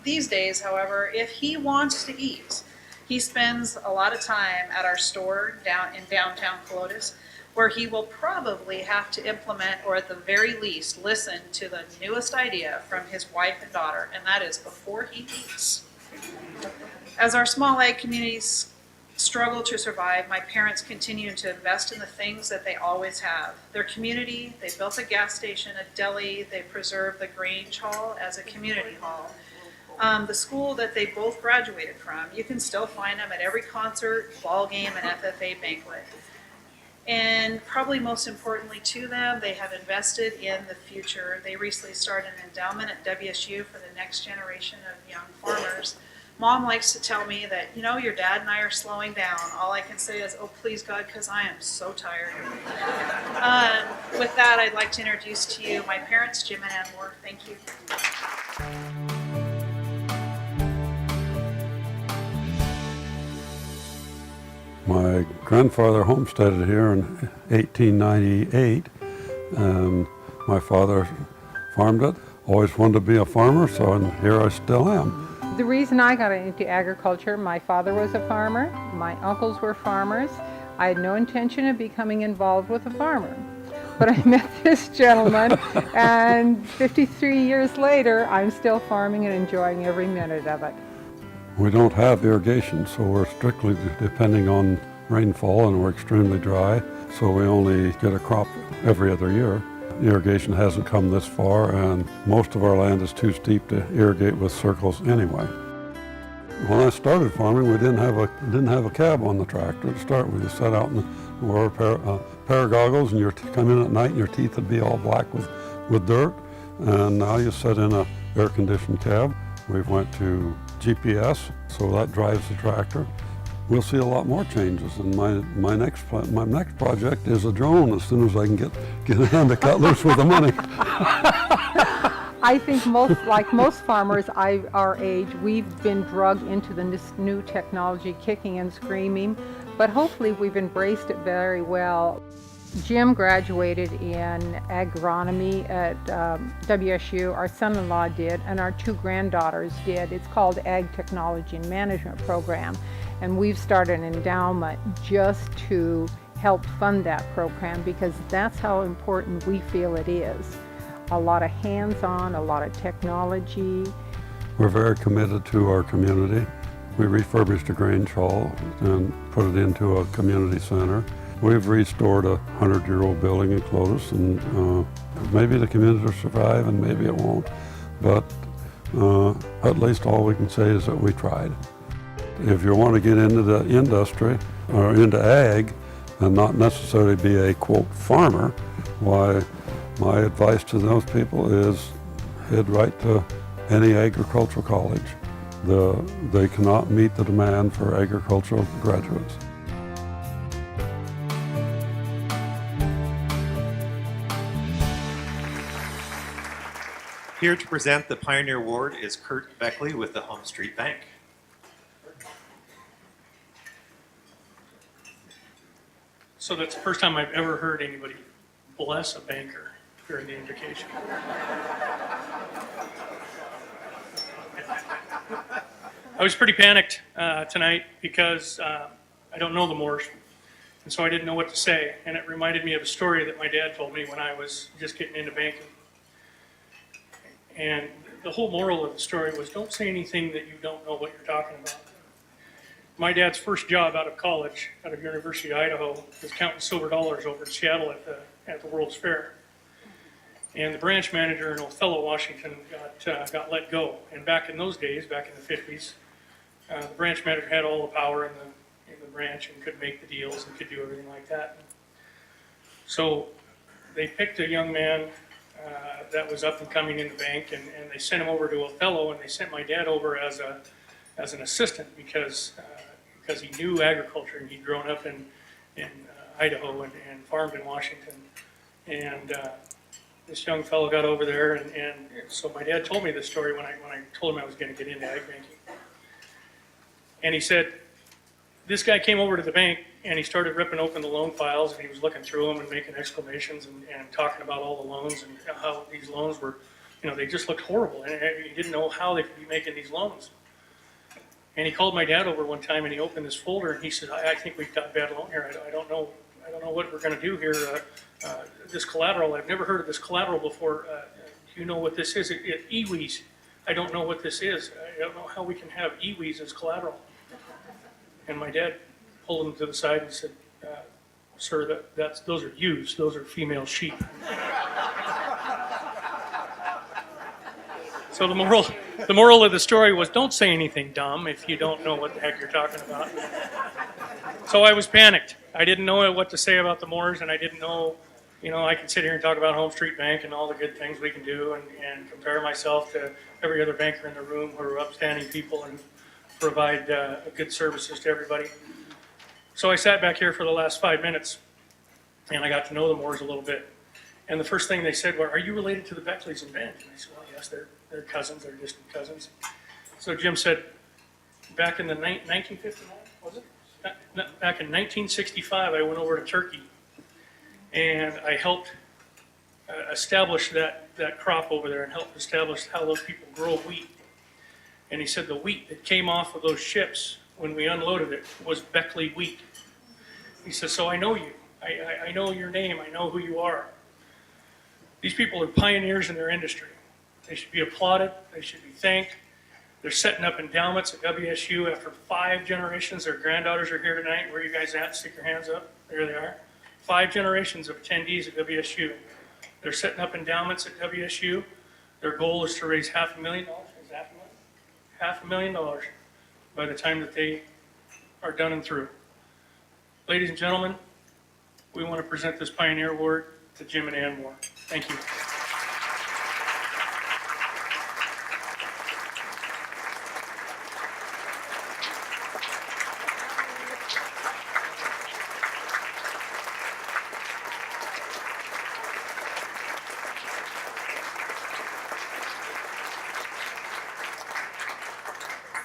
These days, however, if he wants to eat, he spends a lot of time at our store down in downtown Colotus, where he will probably have to implement, or at the very least, listen to the newest idea from his wife and daughter, and that is before he eats. As our small ag communities struggle to survive, my parents continue to invest in the things that they always have. Their community, they built a gas station, a deli, they preserved the Grange Hall as a community hall. The school that they both graduated from, you can still find them at every concert, ball game, and FFA banquet. And probably most importantly to them, they have invested in the future. They recently started an endowment at WSU for the next generation of young farmers. Mom likes to tell me that, you know, your dad and I are slowing down. All I can say is, oh, please, God, because I am so tired. With that, I'd like to introduce to you my parents, Jim and Ann Moore. Thank you. My grandfather homesteaded here in 1898. My father farmed it. Always wanted to be a farmer, so here I still am. The reason I got into agriculture, my father was a farmer, my uncles were farmers. I had no intention of becoming involved with a farmer. But I met this gentleman, and 53 years later, I'm still farming and enjoying every minute of it. We don't have irrigation, so we're strictly depending on rainfall, and we're extremely dry, so we only get a crop every other year. Irrigation hasn't come this far, and most of our land is too steep to irrigate with circles anyway. When I started farming, we didn't have a cab on the tractor to start with. You sat out and wore a pair of goggles, and you'd come in at night and your teeth would be all black with dirt. And now you sit in a air-conditioned cab. We went to GPS, so that drives the tractor. We'll see a lot more changes, and my next project is a drone as soon as I can get a hand to cut loose with the money. I think like most farmers our age, we've been drugged into this new technology, kicking and screaming, but hopefully we've embraced it very well. Jim graduated in agronomy at WSU. Our son-in-law did, and our 2 granddaughters did. It's called Ag Technology and Management Program, and we've started an endowment just to help fund that program because that's how important we feel it is. A lot of hands-on, a lot of technology. We're very committed to our community. We refurbished the Grange Hall and put it into a community center. We've restored a 100-year-old building in Clovis, and maybe the community will survive and maybe it won't, but at least all we can say is that we tried. if you want to get into the industry or into ag and not necessarily be a quote farmer, why my advice to those people is head right to any agricultural college. They cannot meet the demand for agricultural graduates. Here to present the Pioneer Award is Kurt Beckley with the Home Street Bank. So that's the first time I've ever heard anybody bless a banker during the invocation. I was pretty panicked tonight because I don't know the Moors, and so I didn't know what to say. And it reminded me of a story that my dad told me when I was just getting into banking. And the whole moral of the story was, don't say anything that you don't know what you're talking about. My dad's first job out of college, out of University of Idaho, was counting silver dollars over in Seattle at the World's Fair. And the branch manager in Othello, Washington, got let go. And back in those days, back in the 50s, the branch manager had all the power in the branch and could make the deals and could do everything like that. So they picked a young man that was up and coming in the bank, and they sent him over to Othello, and they sent my dad over as an assistant because he knew agriculture, and he'd grown up in Idaho and farmed in Washington. And this young fellow got over there, and so my dad told me this story when I told him I was going to get into ag banking. And he said, this guy came over to the bank, and he started ripping open the loan files, and he was looking through them and making exclamations and talking about all the loans and how these loans were, they just looked horrible, and he didn't know how they could be making these loans. And he called my dad over one time, and he opened this folder, and he said, I think we've got a bad loan here. I don't know what we're going to do here. This collateral, I've never heard of this collateral before. Do you know what this is? EWEs. I don't know what this is. I don't know how we can have EWEs as collateral. And my dad pulled him to the side and said, sir, those are ewes. Those are female sheep. So the moral of the story was, don't say anything dumb if you don't know what the heck you're talking about. So I was panicked. I didn't know what to say about the Moors, and I didn't know, I could sit here and talk about Home Street Bank and all the good things we can do and compare myself to every other banker in the room who are upstanding people and provide good services to everybody. So I sat back here for the last 5 minutes, and I got to know the Moors a little bit. And the first thing they said was, are you related to the Beckleys in Bend? And I said, well, yes, they're cousins, they're distant cousins. So Jim said, back in the 1959, was it? Back in 1965, I went over to Turkey, and I helped establish that crop over there and helped establish how those people grow wheat. And he said the wheat that came off of those ships when we unloaded it was Beckley wheat. He says, so I know you. I know your name. I know who you are. These people are pioneers in their industry. They should be applauded. They should be thanked. They're setting up endowments at WSU after 5 generations. Their granddaughters are here tonight. Where are you guys at? Stick your hands up. There they are. 5 generations of attendees at WSU. They're setting up endowments at WSU. Their goal is to raise $500,000. Is that $500,000 by the time that they are done and through. Ladies and gentlemen, we want to present this Pioneer Award to Jim and Ann Moore. Thank you.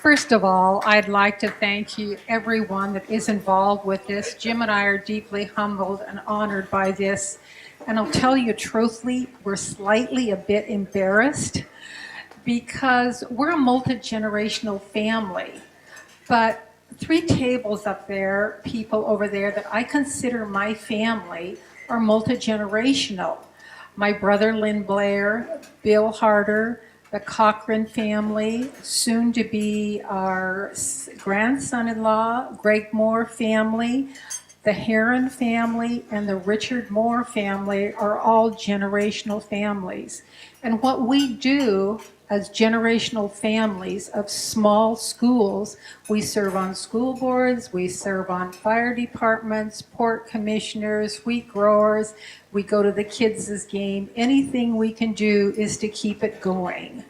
First of all, I'd like to thank you, everyone that is involved with this. Jim and I are deeply humbled and honored by this. And I'll tell you truthfully, we're slightly a bit embarrassed because we're a multi-generational family. But 3 tables up there, people over there that I consider my family are multi-generational. My brother Lynn Blair, Bill Harder, the Cochran family, soon to be our grandson-in-law, Greg Moore family, The Heron family and the Richard Moore family are all generational families. And what we do as generational families of small schools, we serve on school boards, we serve on fire departments, port commissioners, wheat growers, we go to the kids' game. Anything we can do is to keep it going.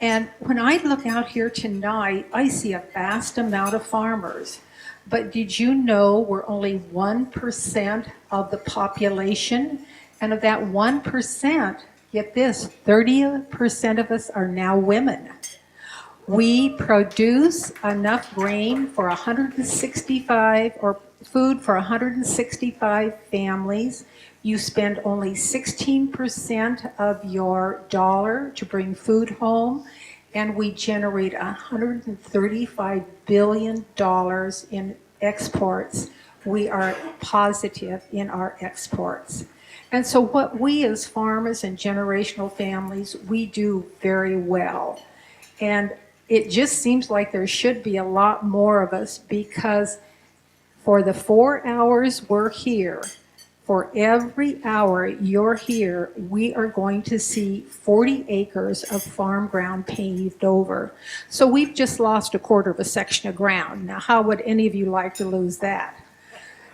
And when I look out here tonight, I see a vast amount of farmers. But did you know we're only 1% of the population? And of that 1%, get this, 30% of us are now women. We produce enough grain for 165, or food for 165 families. You spend only 16% of your dollar to bring food home, and we generate $135 billion in exports. We are positive in our exports. And so what we as farmers and generational families, we do very well. And it just seems like there should be a lot more of us, because for the 4 hours we're here, for every hour you're here, we are going to see 40 acres of farm ground paved over. So we've just lost a quarter of a section of ground. Now, how would any of you like to lose that?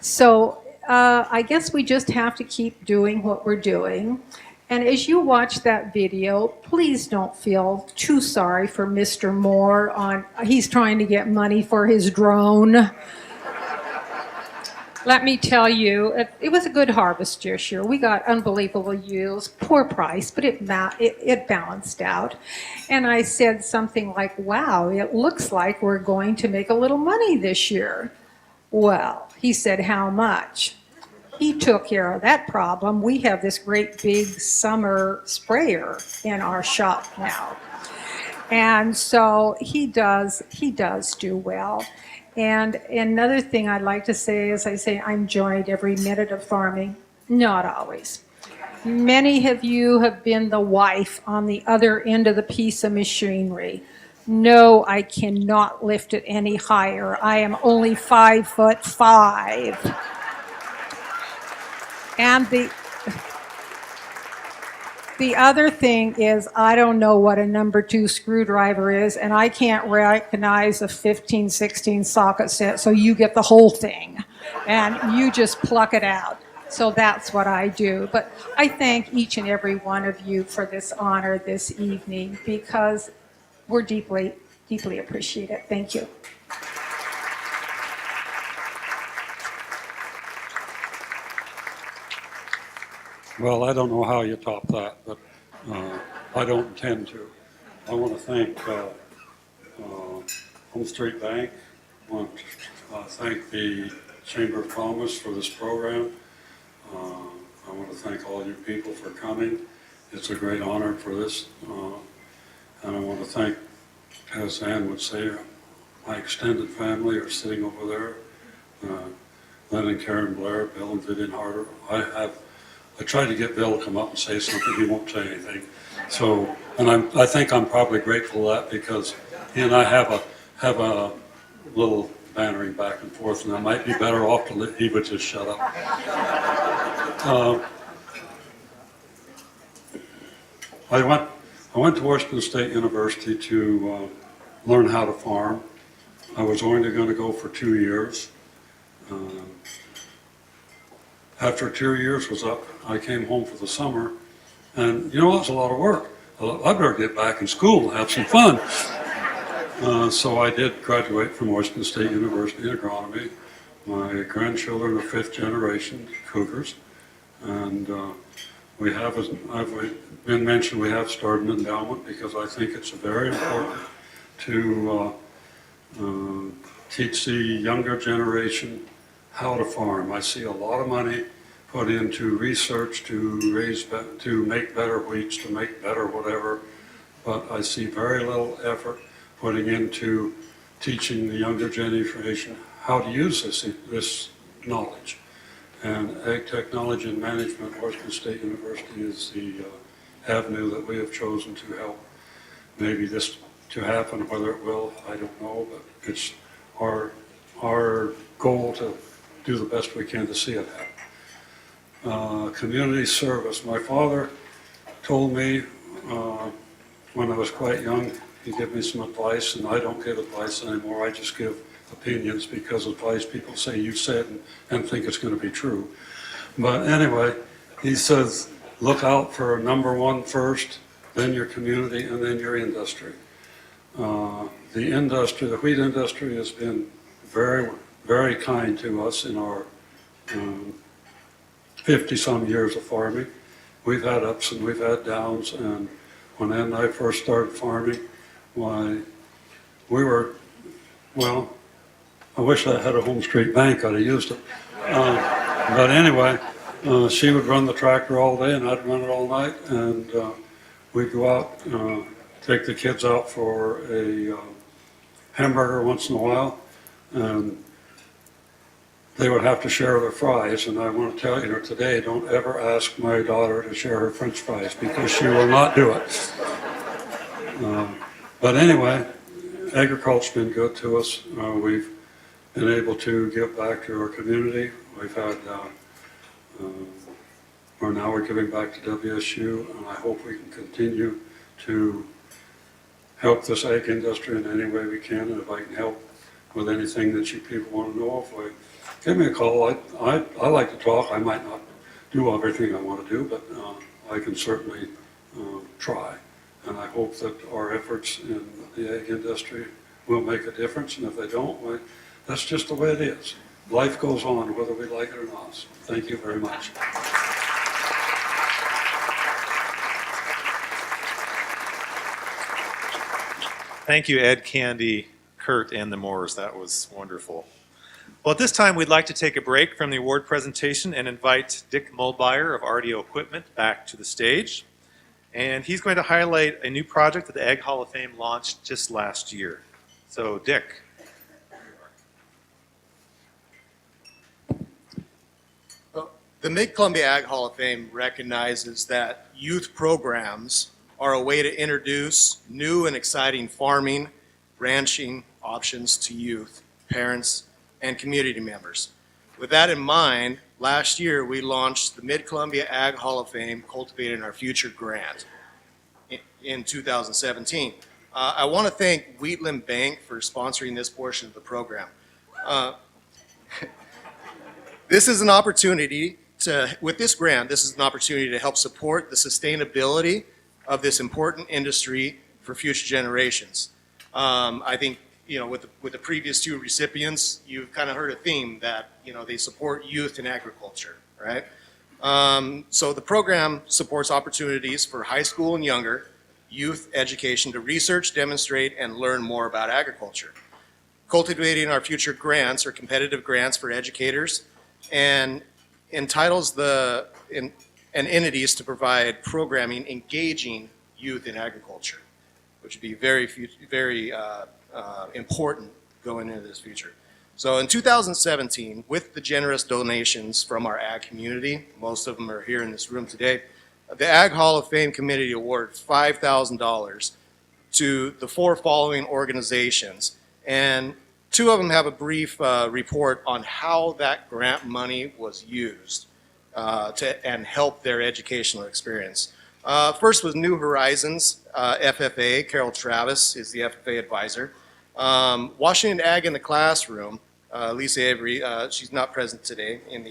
So I guess we just have to keep doing what we're doing. And as you watch that video, please don't feel too sorry for Mr. Moore he's trying to get money for his drone. Let me tell you, it was a good harvest this year. We got unbelievable yields, poor price, but it balanced out. And I said something like, wow, it looks like we're going to make a little money this year. Well, he said, how much? He took care of that problem. We have this great big summer sprayer in our shop now. And so he does do well. And another thing I'd like to say is I enjoyed every minute of farming. Not always. Many of you have been the wife on the other end of the piece of machinery. No, I cannot lift it any higher. I am only 5'5". And the other thing is, I don't know what a number 2 screwdriver is, and I can't recognize a 15, 16 socket set, so you get the whole thing, and you just pluck it out. So that's what I do. But I thank each and every one of you for this honor this evening, because we're deeply, deeply appreciate it. Thank you. Well, I don't know how you top that, but I don't intend to. I want to thank Home Street Bank. I want to thank the Chamber of Commerce for this program. I want to thank all you people for coming. It's a great honor for this. And I want to thank, as Ann would say, my extended family are sitting over there. Lynn and Karen Blair, Bill and Vivian Harder. I tried to get Bill to come up and say something. He won't say anything. So, and I think I'm probably grateful for that, because he and I have a little bantering back and forth, and I might be better off to he would just shut up. I went to Washington State University to learn how to farm. I was only going to go for 2 years. After 2 years was up, I came home for the summer, and you know, that's a lot of work. I better get back in school and have some fun. So I did graduate from Washington State University in agronomy. My grandchildren are 5th generation Cougars, and we have, as I've been mentioned, we have started an endowment, because I think it's very important to teach the younger generation how to farm. I see a lot of money put into research to make better wheats, to make better whatever, but I see very little effort putting into teaching the younger generation how to use this knowledge. And Ag Technology and Management, Washington State University, is the avenue that we have chosen to help maybe this to happen. Whether it will, I don't know, but it's our goal to do the best we can to see it happen. Community service. My father told me when I was quite young, he gave me some advice, and I don't give advice anymore. I just give opinions because advice people say you said and think it's going to be true. But anyway, he says, look out for number one first, then your community, and then your industry. The wheat industry has been very, very kind to us in our 50-some years of farming. We've had ups and we've had downs, and when Ed and I first started farming, why, we were, well, I wish I had a Home Street Bank, I'd have used it. But anyway, she would run the tractor all day and I'd run it all night, and we'd go out, take the kids out for a hamburger once in a while, and they would have to share their fries. And I want to tell you today, don't ever ask my daughter to share her French fries because she will not do it. But anyway, agriculture's been good to us. We've been able to give back to our community. We've had, or now we're giving back to WSU, and I hope we can continue to help this ag industry in any way we can. And if I can help with anything that you people want to know, give me a call. I like to talk. I might not do everything I want to do, but I can certainly try. And I hope that our efforts in the ag industry will make a difference. And if they don't, well, that's just the way it is. Life goes on whether we like it or not. So thank you very much. Thank you, Ed, Candy, Kurt, and the Moores. That was wonderful. Well, at this time, we'd like to take a break from the award presentation and invite Dick Mulbauer of RDO Equipment back to the stage. And he's going to highlight a new project that the Ag Hall of Fame launched just last year. So, Dick. The Mid-Columbia Ag Hall of Fame recognizes that youth programs are a way to introduce new and exciting farming, ranching options to youth, parents, and community members. With that in mind, last year we launched the Mid-Columbia Ag Hall of Fame Cultivating Our Future grant in 2017. I want to thank Wheatland Bank for sponsoring this portion of the program. This is an opportunity with this grant, this is an opportunity to help support the sustainability of this important industry for future generations. I think, with the previous two recipients, you've kind of heard a theme that, they support youth in agriculture, right? So the program supports opportunities for high school and younger youth education to research, demonstrate, and learn more about agriculture. Cultivating Our Future grants are competitive grants for educators and entitles entities to provide programming engaging youth in agriculture, which would be very important going into this future. So in 2017, with the generous donations from our ag community, most of them are here in this room today, the Ag Hall of Fame Committee awarded $5,000 to the four following organizations, and two of them have a brief report on how that grant money was used and help their educational experience. First was New Horizons, FFA. Carol Travis is the FFA advisor. Washington Ag in the Classroom, Lisa Avery, she's not present today in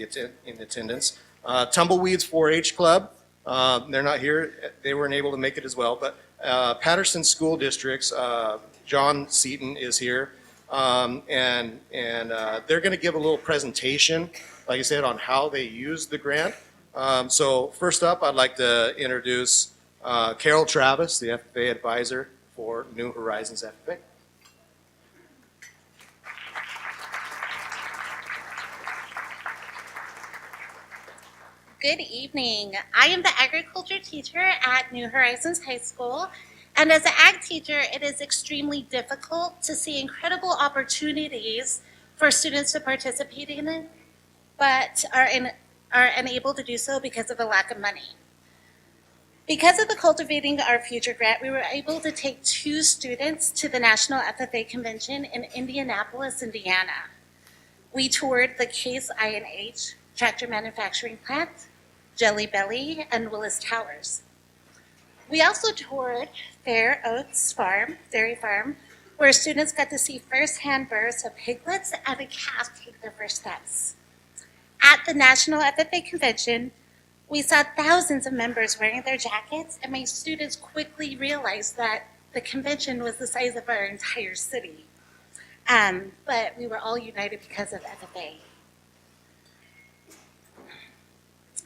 attendance. Tumbleweeds 4-H Club, they're not here, they weren't able to make it as well, but Patterson School Districts, John Seaton is here, and they're going to give a little presentation, like I said, on how they used the grant. So first up, I'd like to introduce Carol Travis, the FFA advisor for New Horizons FFA. Good evening. I am the agriculture teacher at New Horizons High School. And as an ag teacher, it is extremely difficult to see incredible opportunities for students to participate in, but are unable to do so because of a lack of money. Because of the Cultivating Our Future grant, we were able to take 2 students to the National FFA Convention in Indianapolis, Indiana. We toured the Case I&H tractor manufacturing plant, Jelly Belly, and Willis Towers. We also toured Fair Oats Farm, Dairy Farm, where students got to see firsthand births of piglets and a calf take their first steps. At the National FFA Convention, we saw thousands of members wearing their jackets, and my students quickly realized that the convention was the size of our entire city. But we were all united because of FFA.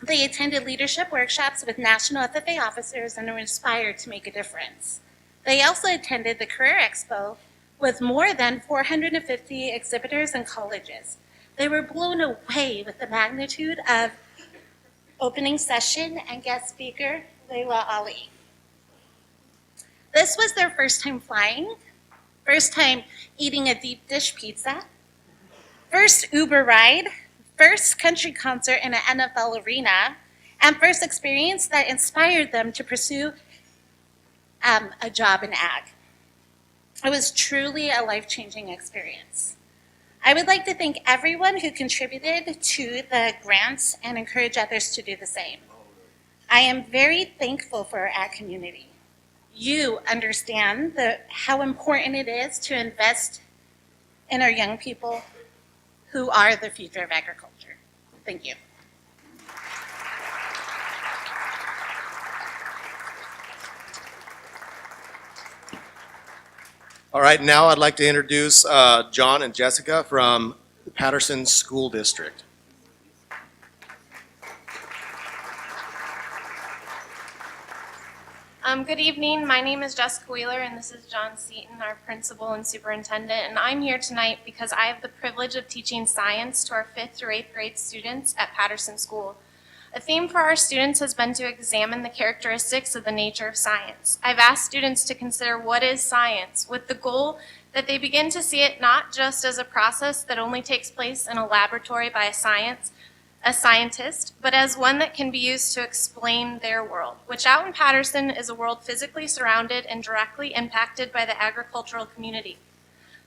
They attended leadership workshops with national FFA officers and were inspired to make a difference. They also attended the Career Expo with more than 450 exhibitors and colleges. They were blown away with the magnitude of opening session and guest speaker, Layla Ali. This was their first time flying, first time eating a deep dish pizza, first Uber ride, first country concert in an NFL arena, and first experience that inspired them to pursue a job in ag. It was truly a life-changing experience. I would like to thank everyone who contributed to the grants and encourage others to do the same. I am very thankful for our ag community. You understand how important it is to invest in our young people who are the future of agriculture. Thank you. All right, now I'd like to introduce John and Jessica from the Patterson School District. Good evening. My name is Jessica Wheeler, and this is John Seaton, our principal and superintendent. And I'm here tonight because I have the privilege of teaching science to our 5th through 8th grade students at Patterson School. A theme for our students has been to examine the characteristics of the nature of science. I've asked students to consider what is science, with the goal that they begin to see it not just as a process that only takes place in a laboratory by a scientist, but as one that can be used to explain their world, which out in Patterson is a world physically surrounded and directly impacted by the agricultural community.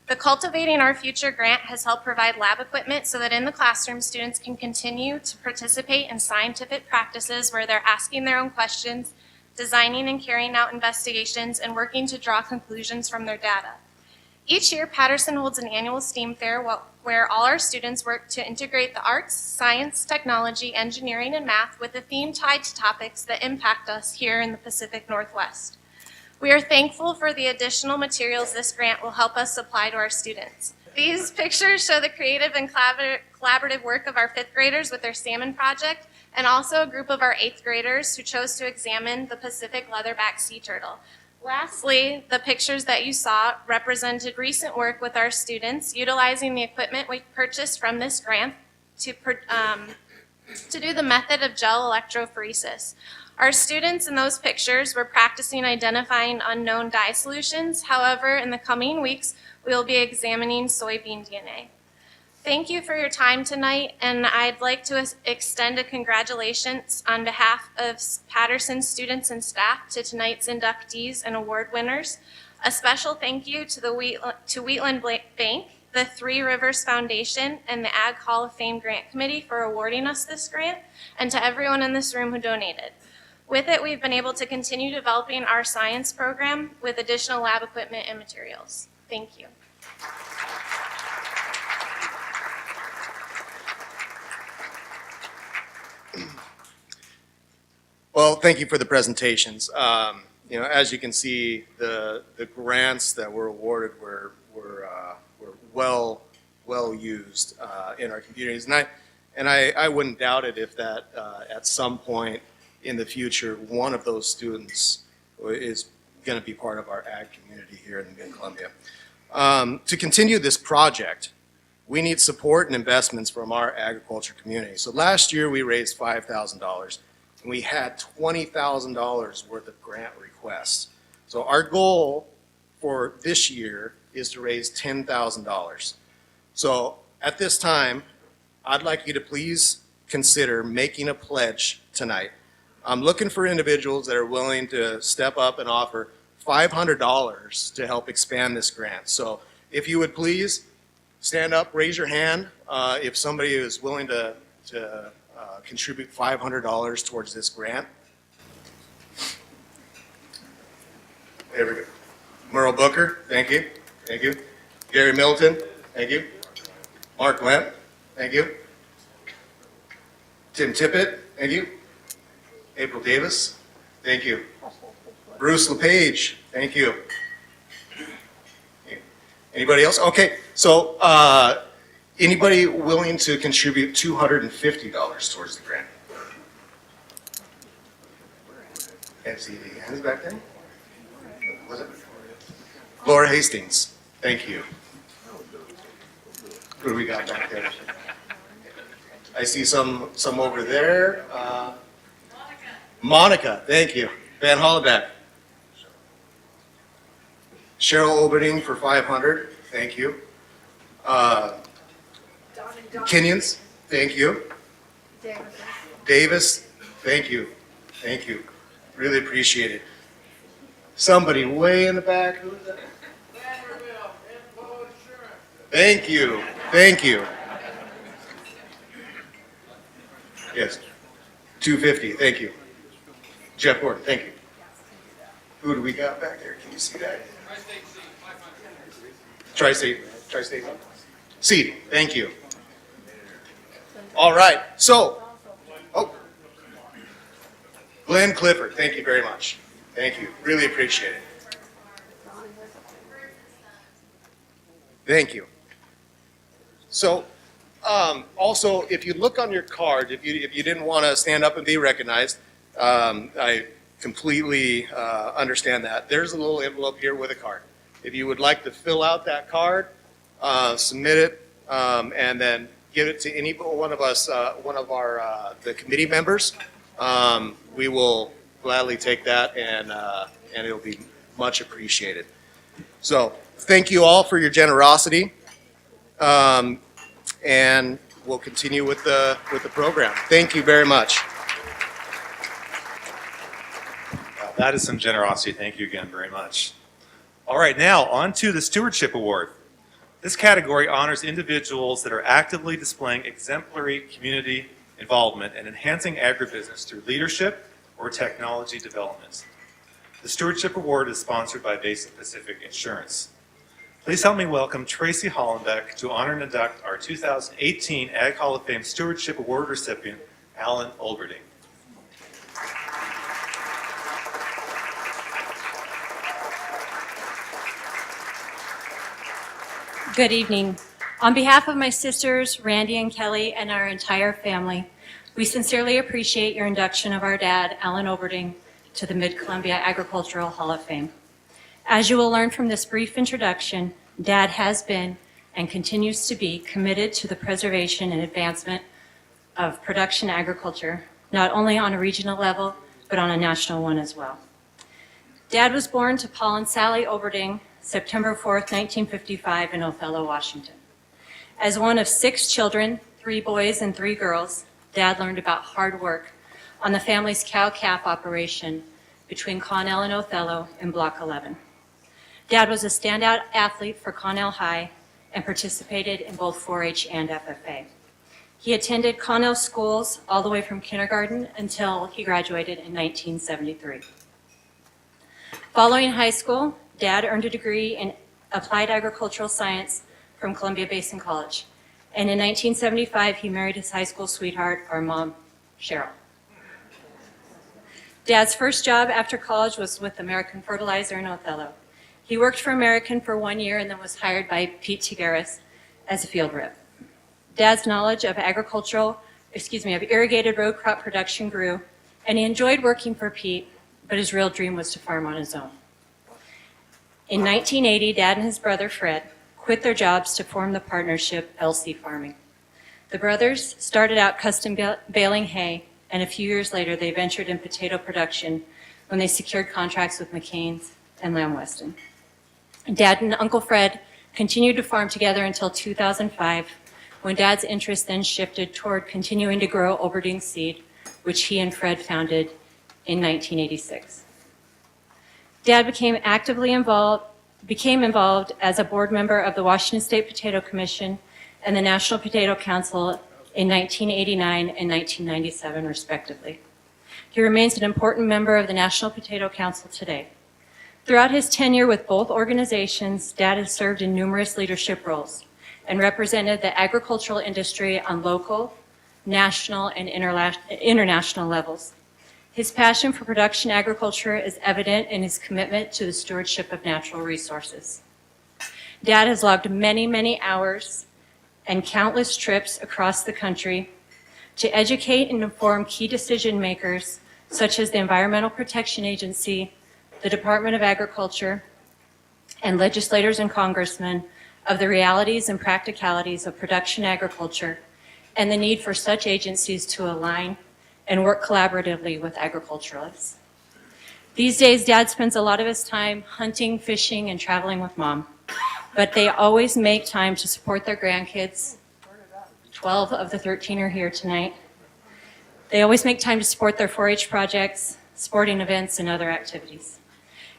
The Cultivating Our Future grant has helped provide lab equipment so that in the classroom, students can continue to participate in scientific practices where they're asking their own questions, designing and carrying out investigations, and working to draw conclusions from their data. Each year, Patterson holds an annual STEAM fair where all our students work to integrate the arts, science, technology, engineering, and math with a theme tied to topics that impact us here in the Pacific Northwest. We are thankful for the additional materials this grant will help us supply to our students. These pictures show the creative and collaborative work of our 5th graders with their salmon project, and also a group of our 8th graders who chose to examine the Pacific leatherback sea turtle. Lastly, the pictures that you saw represented recent work with our students utilizing the equipment we purchased from this grant to do the method of gel electrophoresis. Our students in those pictures were practicing identifying unknown dye solutions. However, in the coming weeks, we will be examining soybean DNA. Thank you for your time tonight, and I'd like to extend a congratulations on behalf of Patterson students and staff to tonight's inductees and award winners. A special thank you to Wheatland Bank, the Three Rivers Foundation, and the Ag Hall of Fame Grant Committee for awarding us this grant, and to everyone in this room who donated. With it, we've been able to continue developing our science program with additional lab equipment and materials. Thank you. Well, thank you for the presentations. As you can see, the grants that were awarded were well used in our communities, and I wouldn't doubt it if that at some point in the future, one of those students is going to be part of our ag community here in the Mid-Columbia. To continue this project, we need support and investments from our agriculture community. So last year we raised $5,000 and we had $20,000 worth of grant requests. So our goal for this year is to raise $10,000. So at this time, I'd like you to please consider making a pledge tonight. I'm looking for individuals that are willing to step up and offer $500 to help expand this grant. So if you would please stand up, raise your hand. if somebody is willing to contribute $500 towards this grant. There we go. Merle Booker, thank you. Thank you. Gary Milton, thank you. Mark Lemp, thank you. Tim Tippett, thank you. April Davis, thank you. Bruce LePage, thank you. Anybody else? Okay, so anybody willing to contribute $250 towards the grant? Can't see the hands back there. Was it? Laura Hastings, thank you. Who do we got back there? I see some over there. Monica, thank you. Van Hollenbeck. Cheryl Olberding for 500, thank you. Kinions, thank you. Davis, thank you. Thank you. Really appreciate it. Somebody way in the back, who is that? Thank you. Thank you. Yes. 250. Thank you. Jeff Gordon. Thank you. Who do we got back there? Can you see that? Tri-State. Tri-State. Seed. Thank you. All right. So, Glenn Clifford. Thank you very much. Thank you. Really appreciate it. Thank you. So, also, if you look on your card, if you didn't want to stand up and be recognized, I completely understand that. There's a little envelope here with a card. If you would like to fill out that card, submit it, and then give it to any one of us, one of our the committee members, we will gladly take that, and it'll be much appreciated. So, thank you all for your generosity. And we'll continue with the program. Thank you very much. That is some generosity. Thank you again very much. All right, now on to the Stewardship Award. This category honors individuals that are actively displaying exemplary community involvement and enhancing agribusiness through leadership or technology development. The Stewardship Award is sponsored by Basin Pacific Insurance. Please help me welcome Tracy Hollenbeck to honor and induct our 2018 Ag Hall of Fame Stewardship Award recipient, Alan Olberding. Good evening. On behalf of my sisters, Randy and Kelly, and our entire family, we sincerely appreciate your induction of our dad, Alan Olberding, to the Mid-Columbia Agricultural Hall of Fame. As you will learn from this brief introduction, Dad has been and continues to be committed to the preservation and advancement of production agriculture, not only on a regional level, but on a national one as well. Dad was born to Paul and Sally Olberding, September 4th, 1955 in Othello, Washington. As one of 6 children, 3 boys and 3 girls, Dad learned about hard work on the family's cow-calf operation between Connell and Othello in Block 11. Dad was a standout athlete for Connell High and participated in both 4-H and FFA. He attended Connell schools all the way from kindergarten until he graduated in 1973. Following high school, Dad earned a degree in applied agricultural science from Columbia Basin College. And in 1975, he married his high school sweetheart, our mom, Cheryl. Dad's first job after college was with American Fertilizer in Othello. He worked for American for 1 year and then was hired by Pete Tigueras as a field rep. Dad's knowledge of irrigated row crop production grew, and he enjoyed working for Pete, but his real dream was to farm on his own. In 1980, Dad and his brother Fred quit their jobs to form the partnership LC Farming. The brothers started out custom baling hay, and a few years later they ventured in potato production when they secured contracts with McCain's and Lamb Weston. Dad and Uncle Fred continued to farm together until 2005, when Dad's interest then shifted toward continuing to grow Olberding seed, which he and Fred founded in 1986. Dad became involved as a board member of the Washington State Potato Commission and the National Potato Council in 1989 and 1997, respectively. He remains an important member of the National Potato Council today. Throughout his tenure with both organizations, Dad has served in numerous leadership roles and represented the agricultural industry on local, national, and international levels. His passion for production agriculture is evident in his commitment to the stewardship of natural resources. Dad has logged many, many hours and countless trips across the country to educate and inform key decision makers such as the Environmental Protection Agency, the Department of Agriculture, and legislators and congressmen of the realities and practicalities of production agriculture and the need for such agencies to align and work collaboratively with agriculturalists. These days, Dad spends a lot of his time hunting, fishing, and traveling with Mom, but they always make time to support their grandkids. 12 of the 13 are here tonight. They always make time to support their 4-H projects, sporting events, and other activities.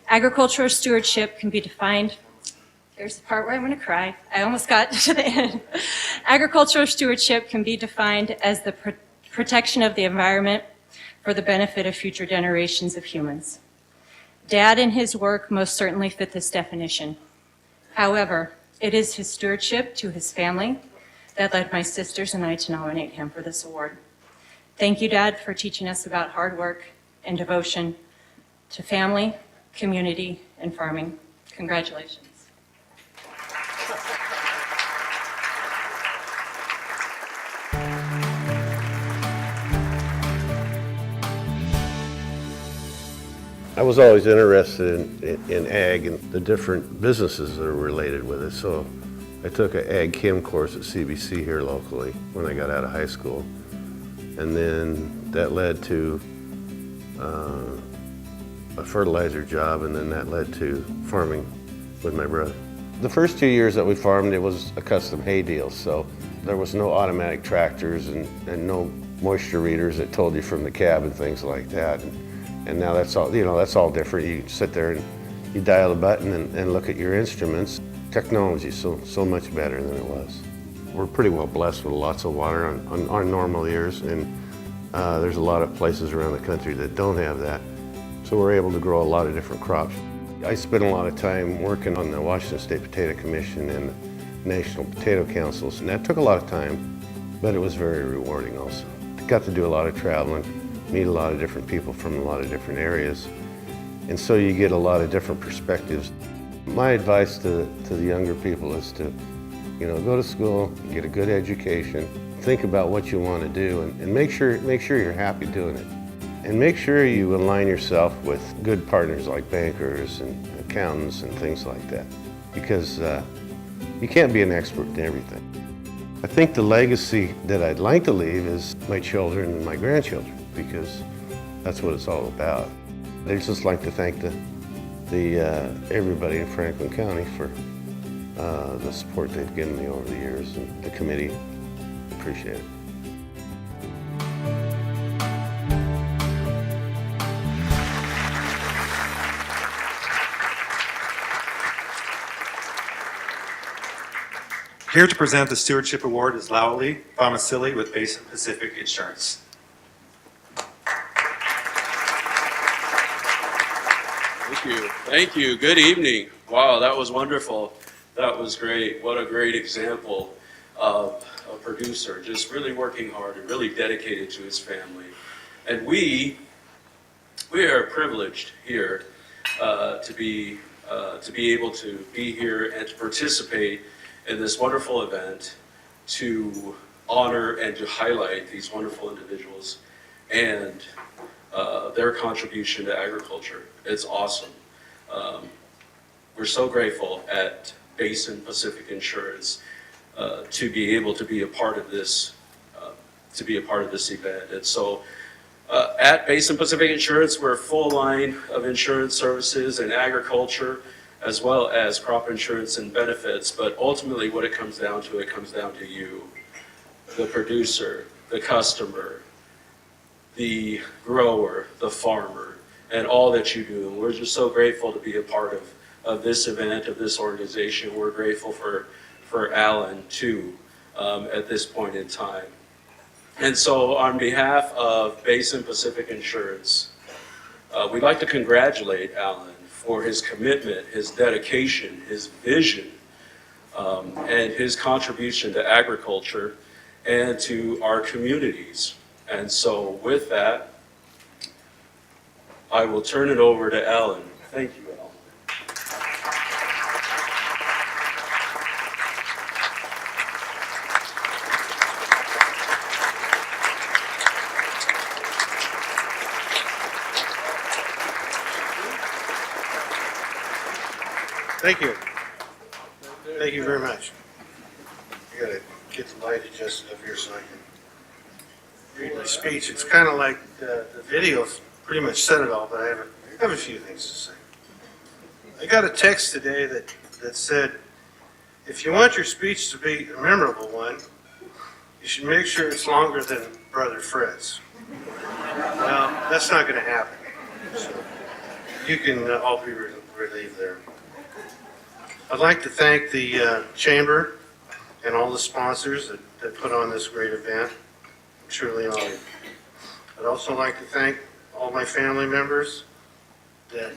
Agricultural stewardship can be defined, here's the part where I'm going to cry. I almost got to the end. Agricultural stewardship can be defined as the protection of the environment for the benefit of future generations of humans. Dad and his work most certainly fit this definition. However, it is his stewardship to his family that led my sisters and I to nominate him for this award. Thank you, Dad, for teaching us about hard work and devotion to family, community, and farming. Congratulations. I was always interested in ag and the different businesses that are related with it. So I took an ag chem course at CBC here locally when I got out of high school. And then that led to a fertilizer job, and then that led to farming with my brother. The first 2 years that we farmed, it was a custom hay deal. So there was no automatic tractors and no moisture readers that told you from the cab and things like that. And now that's all, that's all different. You sit there and you dial a button and look at your instruments. Technology is so much better than it was. We're pretty well blessed with lots of water on our normal years, and there's a lot of places around the country that don't have that. So we're able to grow a lot of different crops. I spent a lot of time working on the Washington State Potato Commission and the National Potato Councils, and that took a lot of time, but it was very rewarding also. Got to do a lot of traveling, meet a lot of different people from a lot of different areas, and so you get a lot of different perspectives. My advice to the younger people is to, go to school, get a good education, think about what you want to do, and make sure you're happy doing it. And make sure you align yourself with good partners like bankers and accountants and things like that, because you can't be an expert in everything. I think the legacy that I'd like to leave is my children and my grandchildren, because that's what it's all about. I'd just like to thank everybody in Franklin County for the support they've given me over the years, and the committee. Appreciate it. Here to present the Stewardship Award is Lowley Thomasili with Basin Pacific Insurance. Thank you. Thank you. Good evening. Wow, that was wonderful. That was great. What a great example of a producer, just really working hard and really dedicated to his family. And we are privileged here to be able to be here and to participate in this wonderful event to honor and to highlight these wonderful individuals and their contribution to agriculture. It's awesome. We're so grateful at Basin Pacific Insurance to be able to be a part of this event. And so at Basin Pacific Insurance, we're a full line of insurance services and agriculture, as well as crop insurance and benefits. But ultimately what it comes down to you, the producer, the customer, the grower, the farmer, and all that you do. And we're just so grateful to be a part of this event, of this organization. We're grateful for Alan too, at this point in time. And so on behalf of Basin Pacific Insurance, we'd like to congratulate Alan for his commitment, his dedication, his vision, and his contribution to agriculture and to our communities. And so with that, I will turn it over to Alan. Thank you, Alan. Thank you. Thank you very much. I gotta get the light adjusted up here so I can read my speech. It's kind of like the video pretty much said it all, but I have a few things to say. I got a text today that said, if you want your speech to be a memorable one, you should make sure it's longer than Brother Fred's. Well, that's not going to happen. So you can all be relieved there. I'd like to thank the Chamber and all the sponsors that put on this great event. I'm truly honored. I'd also like to thank all my family members that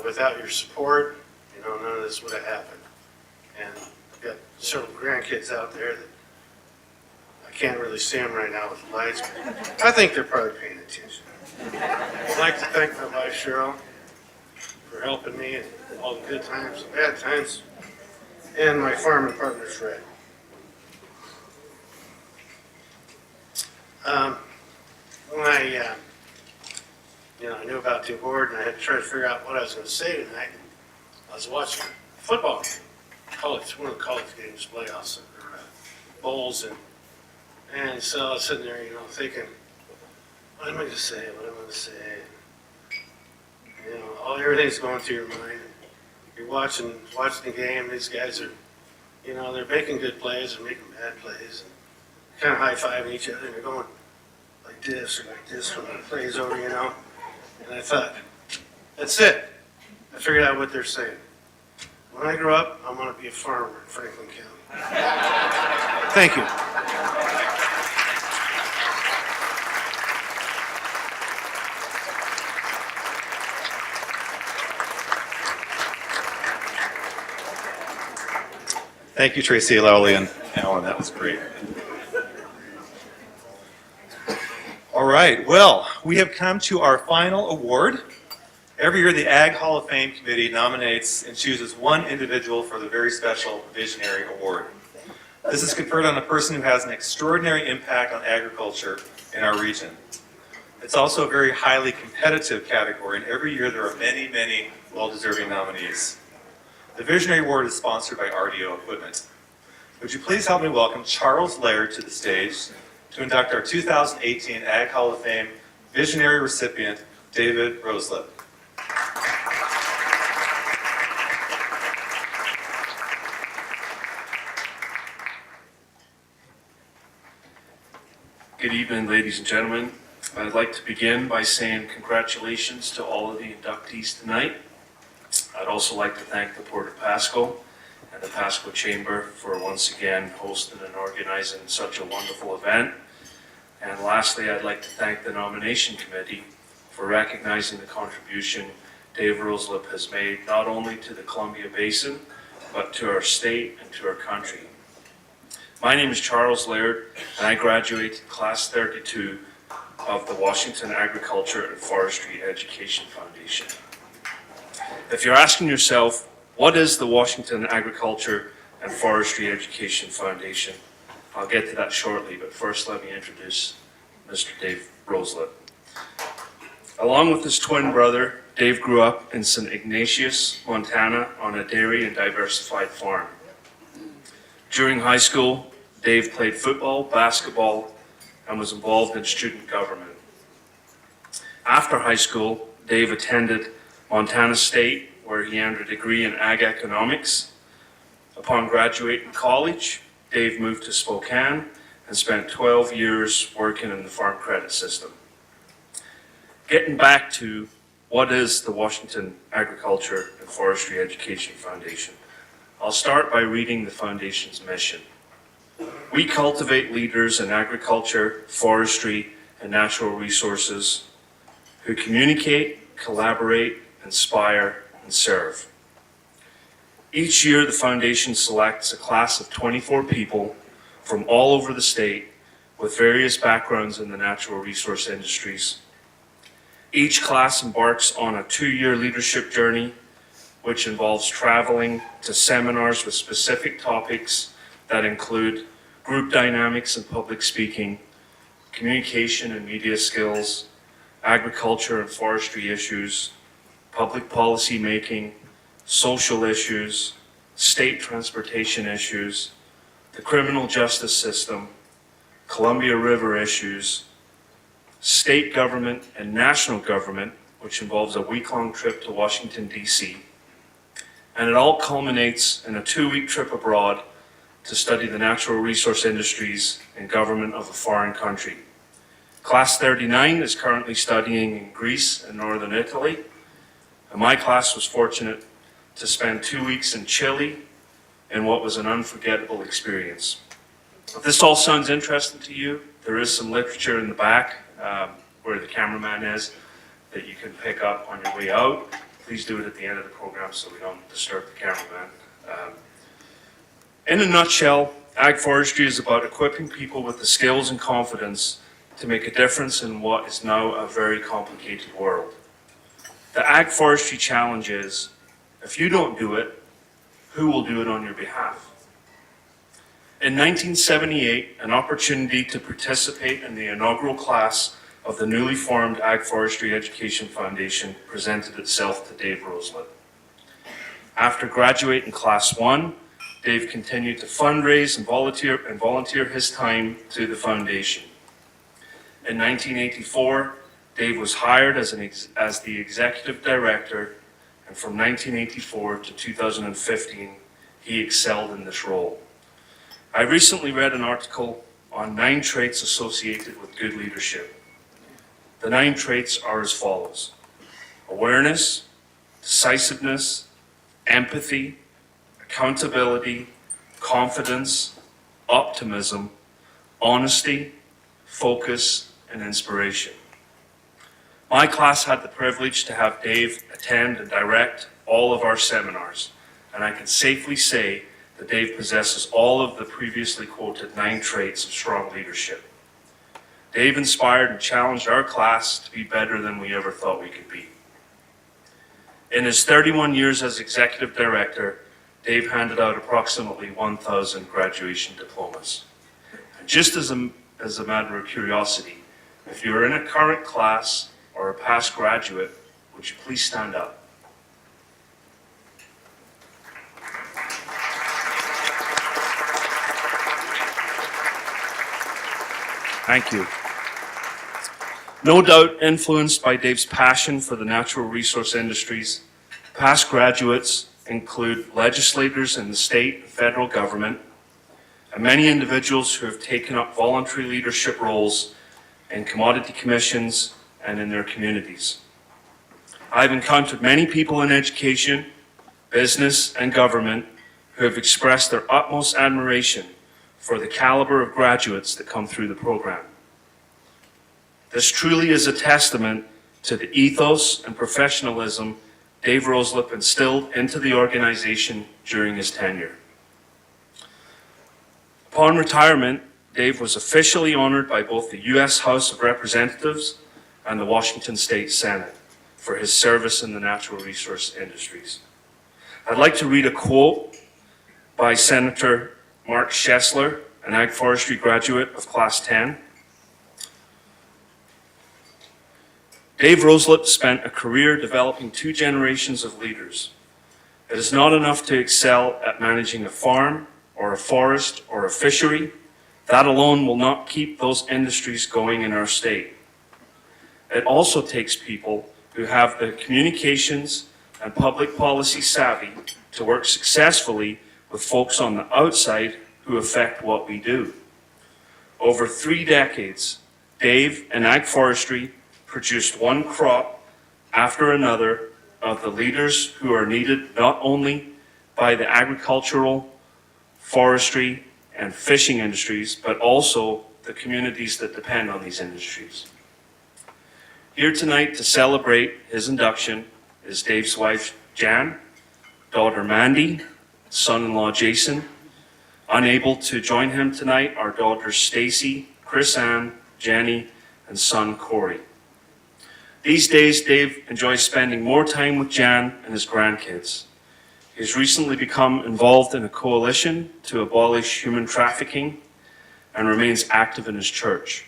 without your support, none of this would have happened. And I've got several grandkids out there that I can't really see them right now with the lights, but I think they're probably paying attention. I'd like to thank my wife, Cheryl, for helping me in all the good times and bad times, and my farming partner, Fred. When I knew about the award and I had to try to figure out what I was going to say tonight, I was watching a football game, one of the college games, playoffs, or bowls, and so I was sitting there, thinking, what am I going to say? What am I going to say? Everything's going through your mind. You're watching the game. These guys are, they're making good plays and making bad plays, and kind of high-fiving each other, and they're going like this or like this when the play's over, And I thought, that's it. I figured out what they're saying. When I grow up, I want to be a farmer in Franklin County. Thank you. Thank you, Tracy, Lowley, and Alan. That was great. All right. Well, we have come to our final award. Every year, the Ag Hall of Fame Committee nominates and chooses one individual for the very special Visionary Award. This is conferred on a person who has an extraordinary impact on agriculture in our region. It's also a very highly competitive category, and every year there are many, many well-deserving nominees. The Visionary Award is sponsored by RDO Equipment. Would you please help me welcome Charles Laird to the stage to induct our 2018 Ag Hall of Fame Visionary recipient, David Roseleip. Good evening, ladies and gentlemen. I'd like to begin by saying congratulations to all of the inductees tonight. I'd also like to thank the Port of Pasco and the Pasco Chamber for once again hosting and organizing such a wonderful event. And lastly, I'd like to thank the nomination committee for recognizing the contribution Dave Roseleip has made not only to the Columbia Basin, but to our state and to our country. My name is Charles Laird, and I graduated Class 32 of the Washington Agriculture and Forestry Education Foundation. If you're asking yourself, what is the Washington Agriculture and Forestry Education Foundation? I'll get to that shortly, but first let me introduce Mr. Dave Roseleip. Along with his twin brother, Dave grew up in St. Ignatius, Montana, on a dairy and diversified farm. During high school, Dave played football, basketball, and was involved in student government. After high school, Dave attended Montana State, where he earned a degree in ag economics. Upon graduating college, Dave moved to Spokane and spent 12 years working in the farm credit system. Getting back to what is the Washington Agriculture and Forestry Education Foundation, I'll start by reading the foundation's mission. We cultivate leaders in agriculture, forestry, and natural resources who communicate, collaborate, inspire, and serve. Each year, the foundation selects a class of 24 people from all over the state with various backgrounds in the natural resource industries. Each class embarks on a 2-year leadership journey, which involves traveling to seminars with specific topics that include group dynamics and public speaking, communication and media skills, agriculture and forestry issues, public policy making, social issues, state transportation issues, the criminal justice system, Columbia River issues, state government and national government, which involves a week-long trip to Washington, D.C. And it all culminates in a 2-week trip abroad to study the natural resource industries and government of a foreign country. Class 39 is currently studying in Greece and northern Italy, and my class was fortunate to spend 2 weeks in Chile in what was an unforgettable experience. If this all sounds interesting to you, there is some literature in the back where the cameraman is that you can pick up on your way out. Please do it at the end of the program so we don't disturb the cameraman. In a nutshell, ag forestry is about equipping people with the skills and confidence to make a difference in what is now a very complicated world. The ag forestry challenge is, if you don't do it, who will do it on your behalf? In 1978, an opportunity to participate in the inaugural class of the newly formed Ag Forestry Education Foundation presented itself to Dave Roseleip. After graduating Class 1, Dave continued to fundraise and volunteer his time to the foundation. In 1984, Dave was hired as the executive director, and from 1984 to 2015, he excelled in this role. I recently read an article on 9 traits associated with good leadership. The 9 traits are as follows: awareness, decisiveness, empathy, accountability, confidence, optimism, honesty, focus, and inspiration. My class had the privilege to have Dave attend and direct all of our seminars, and I can safely say that Dave possesses all of the previously quoted 9 traits of strong leadership. Dave inspired and challenged our class to be better than we ever thought we could be. In his 31 years as executive director, Dave handed out approximately 1,000 graduation diplomas. And just as a matter of curiosity, if you're in a current class or a past graduate, would you please stand up? Thank you. No doubt influenced by Dave's passion for the natural resource industries, past graduates include legislators in the state and federal government, and many individuals who have taken up voluntary leadership roles in commodity commissions and in their communities. I've encountered many people in education, business, and government who have expressed their utmost admiration for the caliber of graduates that come through the program. This truly is a testament to the ethos and professionalism Dave Roseleip instilled into the organization during his tenure. Upon retirement, Dave was officially honored by both the U.S. House of Representatives and the Washington State Senate for his service in the natural resource industries. I'd like to read a quote by Senator Mark Schessler, an ag forestry graduate of Class 10. Dave Roseleip spent a career developing 2 generations of leaders. It is not enough to excel at managing a farm or a forest or a fishery. That alone will not keep those industries going in our state. It also takes people who have the communications and public policy savvy to work successfully with folks on the outside who affect what we do. Over 3 decades, Dave and ag forestry produced one crop after another of the leaders who are needed not only by the agricultural, forestry, and fishing industries, but also the communities that depend on these industries. Here tonight to celebrate his induction is Dave's wife, Jan, daughter Mandy, son-in-law Jason. Unable to join him tonight are daughters Stacy, Chris Ann, Jenny, and son Corey. These days, Dave enjoys spending more time with Jan and his grandkids. He has recently become involved in a coalition to abolish human trafficking and remains active in his church.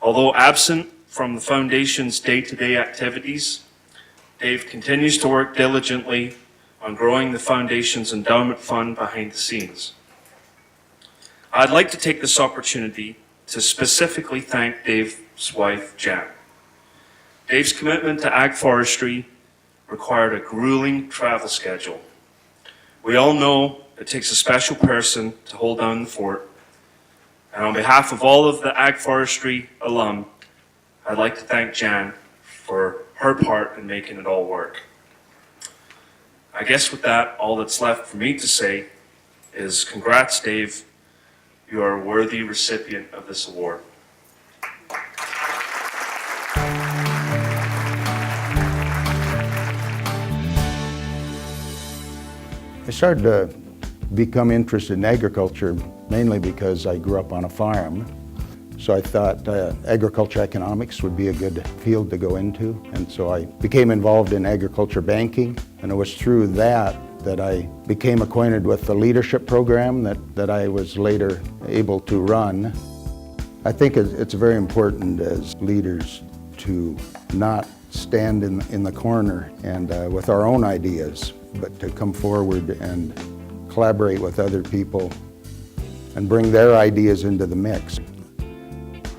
Although absent from the foundation's day-to-day activities, Dave continues to work diligently on growing the foundation's endowment fund behind the scenes. I'd like to take this opportunity to specifically thank Dave's wife, Jan. Dave's commitment to ag forestry required a grueling travel schedule. We all know it takes a special person to hold down the fort, and on behalf of all of the ag forestry alum, I'd like to thank Jan for her part in making it all work. I guess with that, all that's left for me to say is congrats, Dave. You are a worthy recipient of this award. I started to become interested in agriculture mainly because I grew up on a farm. So I thought agriculture economics would be a good field to go into. And so I became involved in agriculture banking. And it was through that I became acquainted with the leadership program that I was later able to run. I think it's very important as leaders to not stand in the corner and with our own ideas, but to come forward and collaborate with other people and bring their ideas into the mix.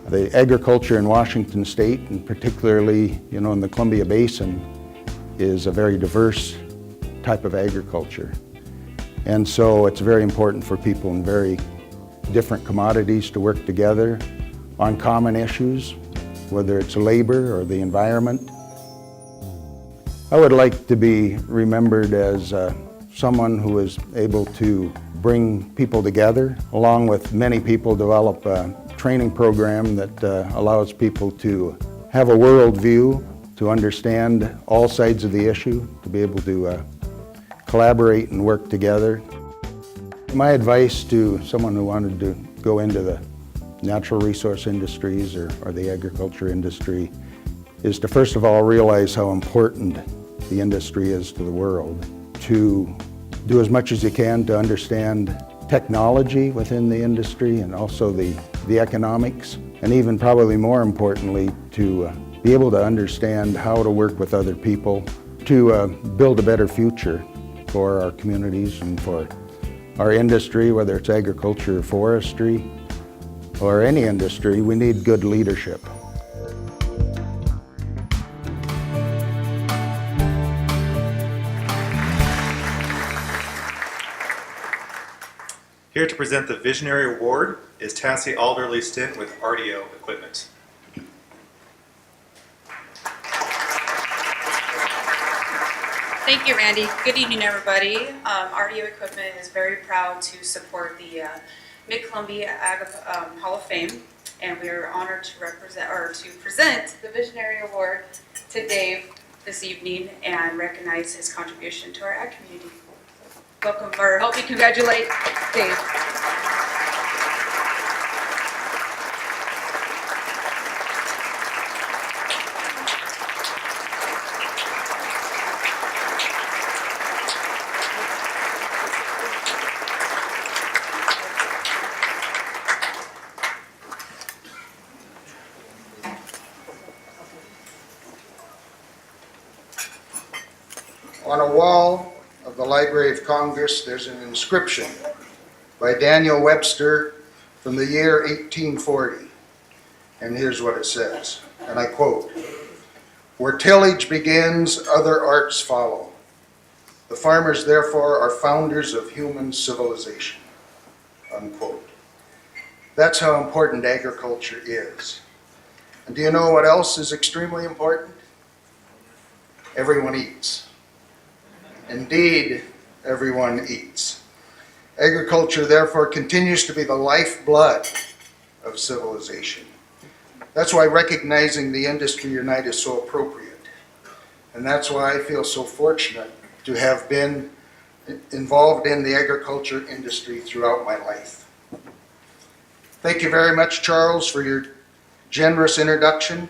The agriculture in Washington State, and particularly, in the Columbia Basin, is a very diverse type of agriculture. And so it's very important for people in very different commodities to work together on common issues, whether it's labor or the environment. I would like to be remembered as someone who is able to bring people together, along with many people develop a training program that allows people to have a world view, to understand all sides of the issue, to be able to collaborate and work together. My advice to someone who wanted to go into the natural resource industries or the agriculture industry is to first of all realize how important the industry is to the world, to do as much as you can to understand technology within the industry and also the economics, and even probably more importantly, to be able to understand how to work with other people to build a better future for our communities and for our industry, whether it's agriculture or forestry or any industry. We need good leadership. Here to present the Visionary Award is Tassie Alderley-Stint with RDO Equipment. Thank you, Randy. Good evening, everybody. RDO Equipment is very proud to support the Mid-Columbia Ag Hall of Fame, and we are honored to present the Visionary Award to Dave this evening and recognize his contribution to our ag community. Welcome, or help me congratulate Dave. On a wall of the Library of Congress, there's an inscription by Daniel Webster from the year 1840. And here's what it says, and I quote, "Where tillage begins, other arts follow. The farmers, therefore, are founders of human civilization." Unquote. That's how important agriculture is. And do you know what else is extremely important? Everyone eats. Indeed, everyone eats. Agriculture, therefore, continues to be the lifeblood of civilization. That's why recognizing the industry tonight is so appropriate. And that's why I feel so fortunate to have been involved in the agriculture industry throughout my life. Thank you very much, Charles, for your generous introduction.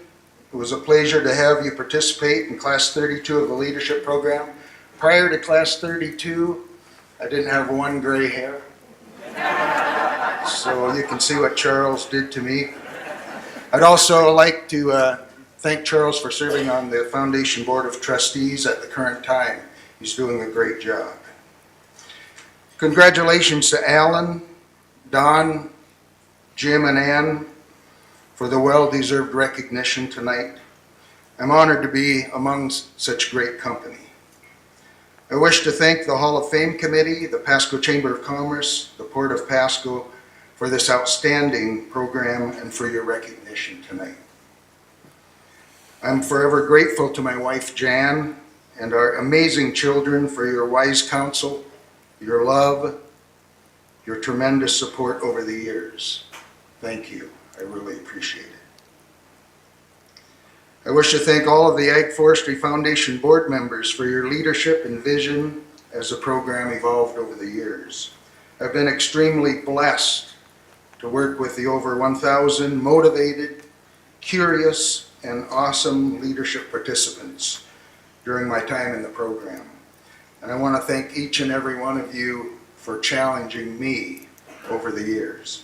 It was a pleasure to have you participate in Class 32 of the Leadership Program. Prior to Class 32, I didn't have one gray hair. So you can see what Charles did to me. I'd also like to thank Charles for serving on the Foundation Board of Trustees at the current time. He's doing a great job. Congratulations to Alan, Don, Jim, and Ann for the well-deserved recognition tonight. I'm honored to be among such great company. I wish to thank the Hall of Fame Committee, the Pasco Chamber of Commerce, the Port of Pasco for this outstanding program and for your recognition tonight. I'm forever grateful to my wife Jan and our amazing children for your wise counsel, your love, your tremendous support over the years. Thank you. I really appreciate it. I wish to thank all of the Ag Forestry Foundation board members for your leadership and vision as the program evolved over the years. I've been extremely blessed to work with the over 1,000 motivated, curious, and awesome leadership participants during my time in the program. And I want to thank each and every one of you for challenging me over the years.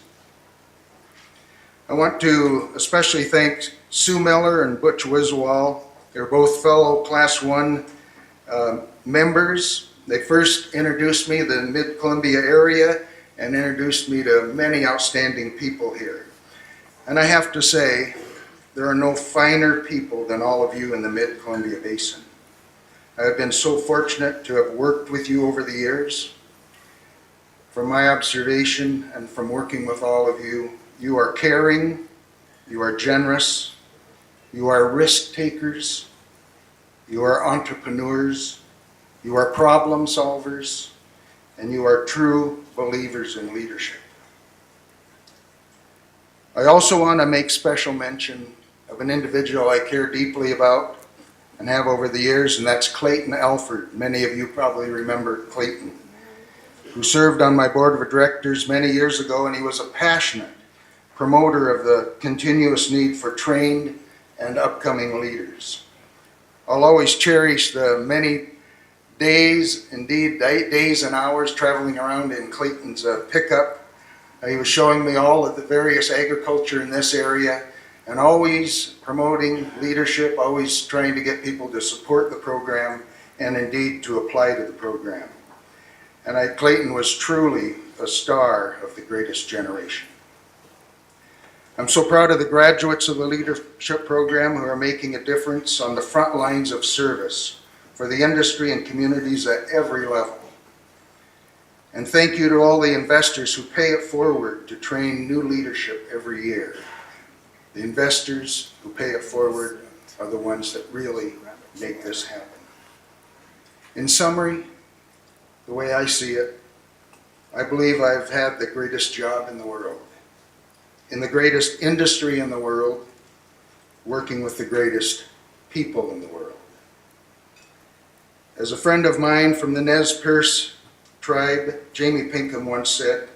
I want to especially thank Sue Miller and Butch Wiswall. They're both fellow Class 1 members. They first introduced me to the Mid-Columbia area and introduced me to many outstanding people here. And I have to say, there are no finer people than all of you in the Mid-Columbia Basin. I have been so fortunate to have worked with you over the years. From my observation and from working with all of you, you are caring, you are generous, you are risk takers, you are entrepreneurs, you are problem solvers, and you are true believers in leadership. I also want to make special mention of an individual I care deeply about and have over the years, and that's Clayton Alford. Many of you probably remember Clayton, who served on my board of directors many years ago, and he was a passionate promoter of the continuous need for trained and upcoming leaders. I'll always cherish the many days, indeed days and hours traveling around in Clayton's pickup. He was showing me all of the various agriculture in this area and always promoting leadership, always trying to get people to support the program and indeed to apply to the program. And Clayton was truly a star of the greatest generation. I'm so proud of the graduates of the leadership program who are making a difference on the front lines of service for the industry and communities at every level. And thank you to all the investors who pay it forward to train new leadership every year. The investors who pay it forward are the ones that really make this happen. In summary, the way I see it, I believe I've had the greatest job in the world, in the greatest industry in the world, working with the greatest people in the world. As a friend of mine from the Nez Perce tribe, Jamie Pinkham, once said,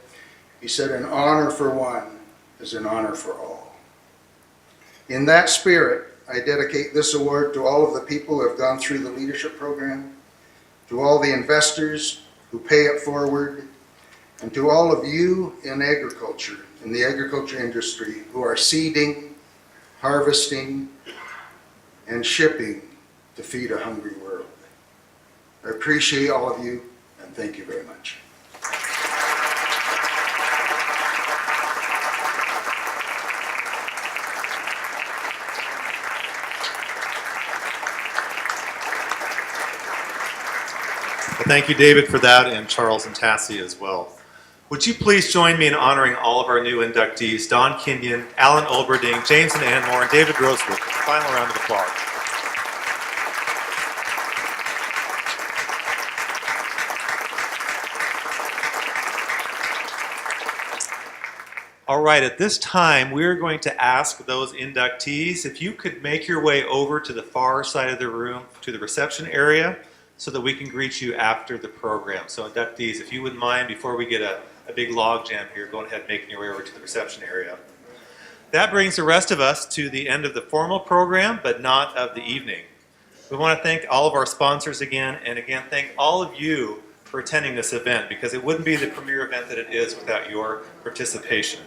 he said, "An honor for one is an honor for all." In that spirit, I dedicate this award to all of the people who have gone through the leadership program, to all the investors who pay it forward, and to all of you in agriculture, in the agriculture industry, who are seeding, harvesting, and shipping to feed a hungry world. I appreciate all of you, and thank you very much. Well, thank you, David, for that, and Charles and Tassie as well. Would you please join me in honoring all of our new inductees, Don Kinion, Alan Olberding, James and Ann Moore, and David Roseleip. Final round of applause. All right, at this time, we're going to ask those inductees if you could make your way over to the far side of the room to the reception area so that we can greet you after the program. So inductees, if you wouldn't mind, before we get a big log jam here, go ahead and make your way over to the reception area. That brings the rest of us to the end of the formal program, but not of the evening. We want to thank all of our sponsors again, and again, thank all of you for attending this event, because it wouldn't be the premier event that it is without your participation.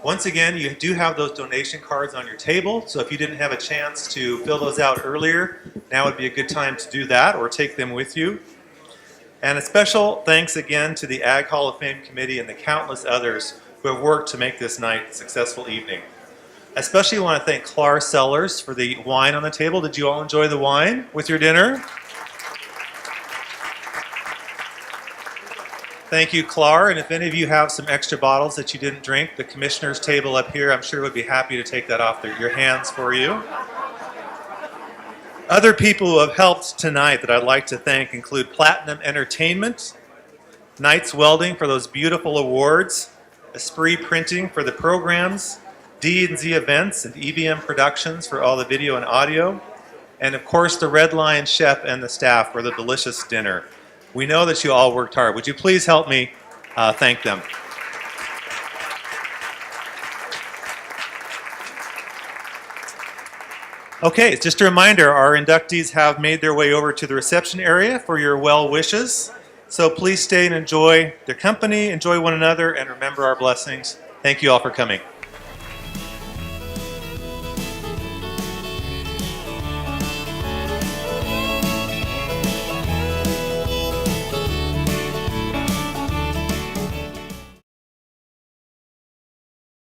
Once again, you do have those donation cards on your table, so if you didn't have a chance to fill those out earlier, now would be a good time to do that or take them with you. And a special thanks again to the Ag Hall of Fame Committee and the countless others who have worked to make this night a successful evening. I especially want to thank Clar Cellars for the wine on the table. Did you all enjoy the wine with your dinner? Thank you, Clar. And if any of you have some extra bottles that you didn't drink, the commissioner's table up here, I'm sure would be happy to take that off your hands for you. Other people who have helped tonight that I'd like to thank include Platinum Entertainment, Knights Welding for those beautiful awards, Esprit Printing for the programs, D&Z Events and EVM Productions for all the video and audio, and of course the Red Lion chef and the staff for the delicious dinner. We know that you all worked hard. Would you please help me thank them? Okay, just a reminder, our inductees have made their way over to the reception area for your well wishes. So please stay and enjoy their company, enjoy one another, and remember our blessings. Thank you all for coming.